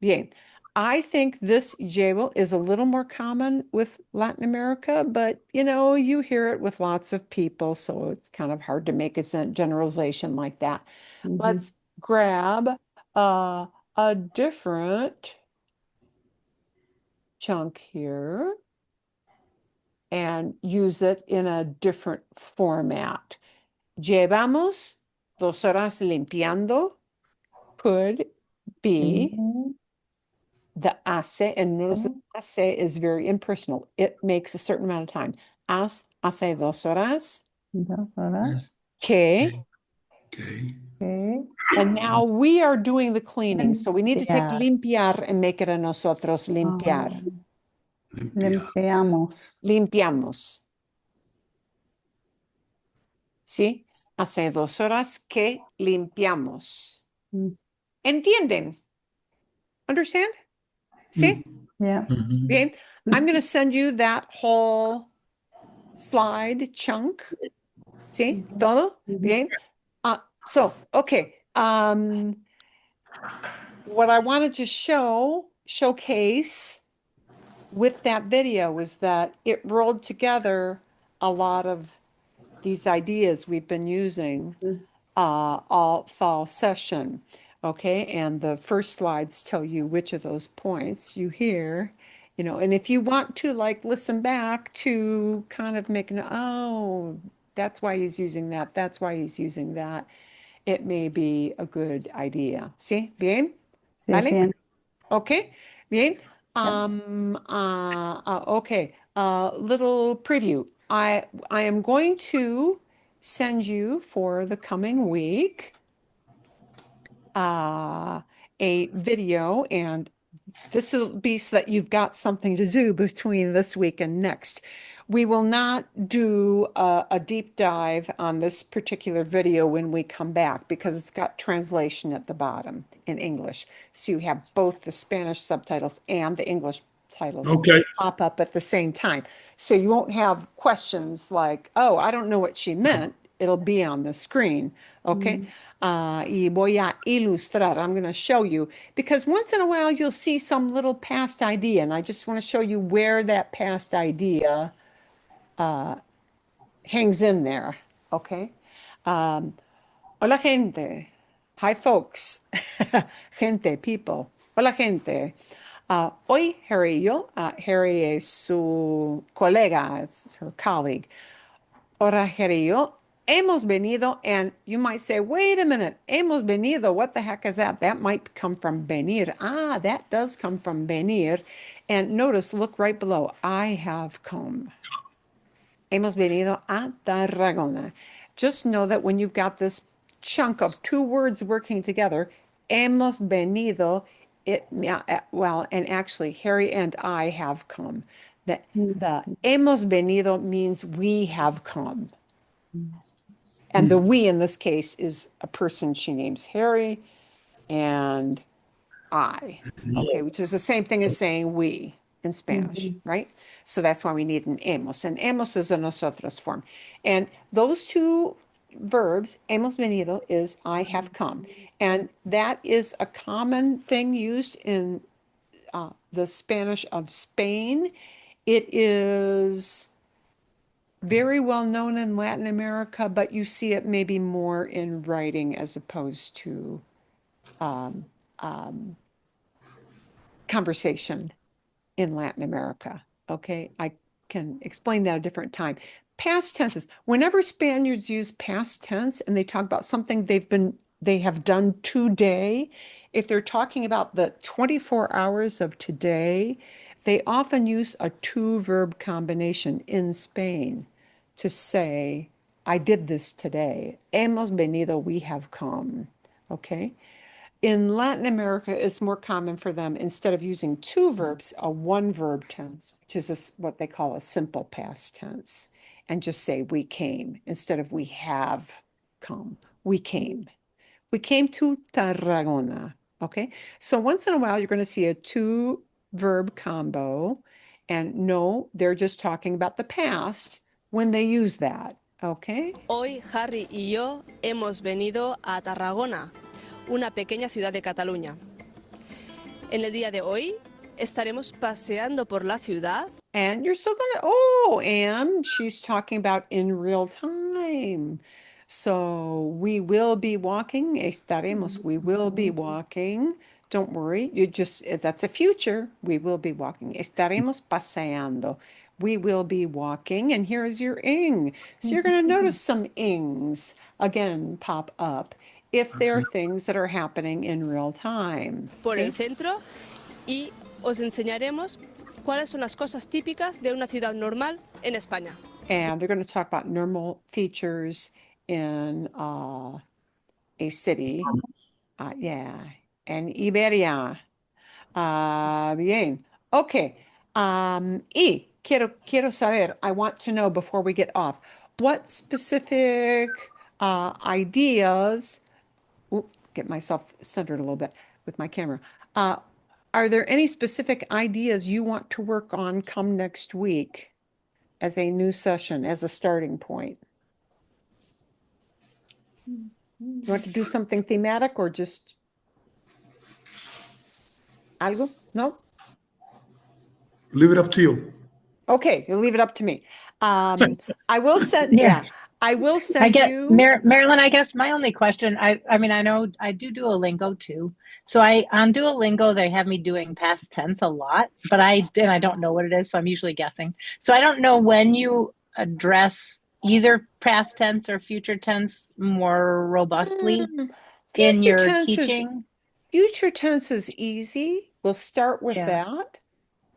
Bien. I think this llevo is a little more common with Latin America, but you hear it with lots of people, so it's kind of hard to make a generalization like that. Let's grab a different chunk here and use it in a different format. Llevamos 2 horas limpiando could be the hace, and notice that hace is very impersonal. It makes a certain amount of time. Hace 2 horas. Que. And now we are doing the cleaning. So we need to take limpiar and make it a nosotros, limpiar. Limpiamos. ¿Sí? Hace 2 horas que limpiamos. ¿Entienden? Understand? See? Yeah. Bien. I'm going to send you that whole slide chunk. See? Todo? Bien. Okay. What I wanted to showcase with that video was that it rolled together a lot of these ideas we've been using all fall session. Okay, and the first slides tell you which of those points you hear, and if you want to listen back to kind of make that's why he's using that, that's why he's using that, it may be a good idea. ¿Sí? ¿Bien? ¿Vale? Bien. Okay, bien. Okay, little preview. I am going to send you for the coming week a video, and this will be so that you've got something to do between this week and next. We will not do a deep dive on this particular video when we come back because it's got translation at the bottom in English. So you have both the Spanish subtitles and the English titles pop up at the same time. So you won't have questions like, oh, I don't know what she meant. It'll be on the screen. Okay. Y voy a ilustrar. I'm going to show you because once in a while you'll see some little past idea, and I just want to show you where that past idea hangs in there. Okay. Hola, gente. Hi, folks. Gente, people. Hola, gente. Hoy, Harry y yo, Harry es su colega, it's her colleague. Hola, Harry y yo, hemos venido, and you might say, wait a minute, hemos venido, what the heck is that? That might come from venir. That does come from venir. And notice, look right below, I have come. Hemos venido a Tarragona. Just know that when you've got this chunk of two words working together, hemos venido, and actually Harry and I have come. The hemos venido means we have come. And the we in this case is a person she names Harry and I, okay, which is the same thing as saying we. in Spanish, right? So that's why we need an hemos. And hemos is a nosotros form. And those two verbs, hemos venido, is I have come. And that is a common thing used in the Spanish of Spain. It is very well known in Latin America, but you see it maybe more in writing as opposed to conversation in Latin America. Okay, I can explain that a different time. Past tenses. Whenever Spaniards use past tense and they talk about something they have done today, if they're talking about the 24 hours of today, they often use a two-verb combination in Spain to say, I did this today. Hemos venido, we have come. Okay. In Latin America, it's more common for them, instead of using two verbs, a one verb tense, which is what they call a simple past tense, and just say we came instead of we have come. We came. We came to Tarragona. Okay. So once in a while, you're going to see a two verb combo. And no, they're just talking about the past when they use that. Okay. Hoy Harry y yo hemos venido a Tarragona, una pequeña ciudad de Cataluña. En el día de hoy estaremos paseando por la ciudad. And you're still gonna, and she's talking about in real time. So we will be walking, estaremos, we will be walking. Don't worry, that's a future. We will be walking. Estaremos paseando. We will be walking. And here is your ing. So you're going to notice some ings again pop up if they're things that are happening in real time. Por el centro y os enseñaremos cuáles son las cosas típicas de una ciudad normal en España. And they're going to talk about normal features in a city. En Iberia. Bien. Okay. Y quiero saber, I want to know before we get off, what specific ideas, get myself centered a little bit with my camera. Are there any specific ideas you want to work on come next week as a new session, as a starting point? You want to do something thematic or just algo? No? Leave it up to you. Okay, you'll leave it up to me. I will send, I will send you. Marilyn, I guess my only question, I mean, I know I do Duolingo too. So on Duolingo, they have me doing past tense a lot, but I don't know what it is. So I'm usually guessing. So I don't know when you address either past tense or future tense more robustly in your teaching. Future tense is easy. We'll start with that.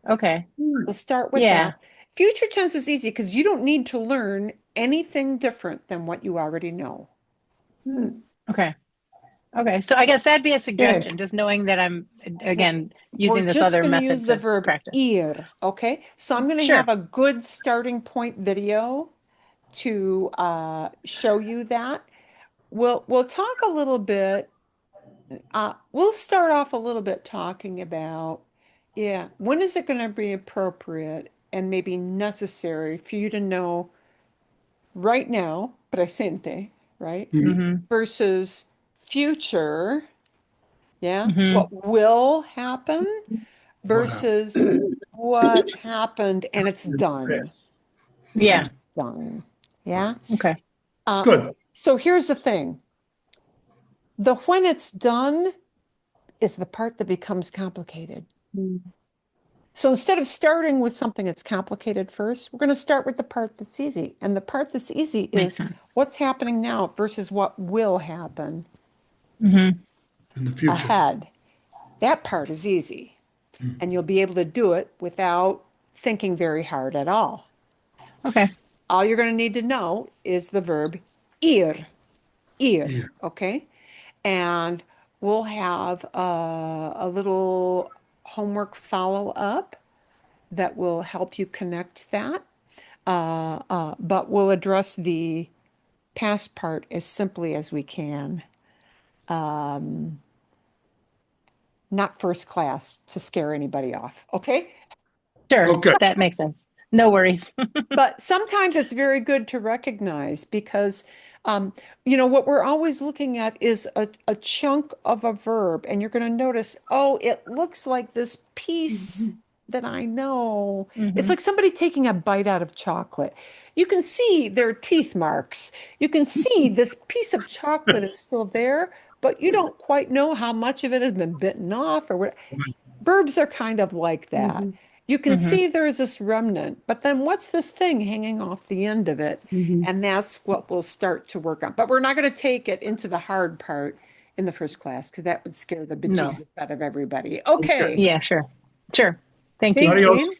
Okay. We'll start with that. Future tense is easy because you don't need to learn anything different than what you already know. Okay. Okay. So I guess that'd be a suggestion, just knowing that I'm, again, using this other method use the verb practice. Ir, okay? So I'm going to have a good starting point video to show you that. We'll talk a little bit. We'll start off a little bit talking about, when is it going to be appropriate and maybe necessary for you to know right now, presente, right? Versus future, what will happen versus what happened and it's done. It's done. Yeah. Okay. Good. So here's the thing. The when it's done is the part that becomes complicated. So instead of starting with something that's complicated first, we're going to start with the part that's easy. And the part that's easy is what's happening now versus what will happen in the future. Ahead. That part is easy. And you'll be able to do it without thinking very hard at all. Okay. All you're going to need to know is the verb ir. Ir. Okay? And we'll have a little homework follow-up that will help you connect that. But we'll address the past part as simply as we can. Not first class to scare anybody off, okay? Sure. Okay. That makes sense. No worries. But sometimes it's very good to recognize because, what we're always looking at is a chunk of a verb, and you're going to notice, oh, it looks like this piece that I know. It's like somebody taking a bite out of chocolate. You can see their teeth marks. You can see this piece of chocolate is still there, but you don't quite know how much of it has been bitten off or what. Verbs are kind of like that. You can see there's this remnant, but then what's this thing hanging off the end of it? And that's what we'll start to work on. But we're not going to take it into the hard part in the first class because that would scare the No. bejesus out of everybody. Okay. Yeah, sure. Sure. Thank See, you. Adios. Dean?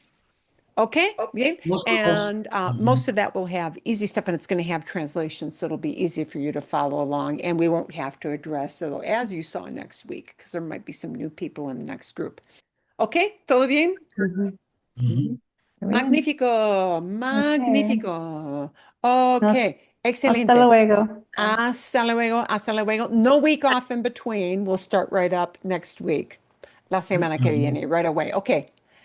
Okay, Dean? Most of us. And most of that will have easy stuff and it's going to have translations, so it'll be easy for you to follow along and we won't have to address it as you saw next week because there might be some new people in the next group. Okay, ¿todo bien? Magnífico, magnífico. Okay, excelente. Hasta luego. Hasta luego, hasta luego. No week off in between. We'll start right up next week. La semana que viene, right away. Okay,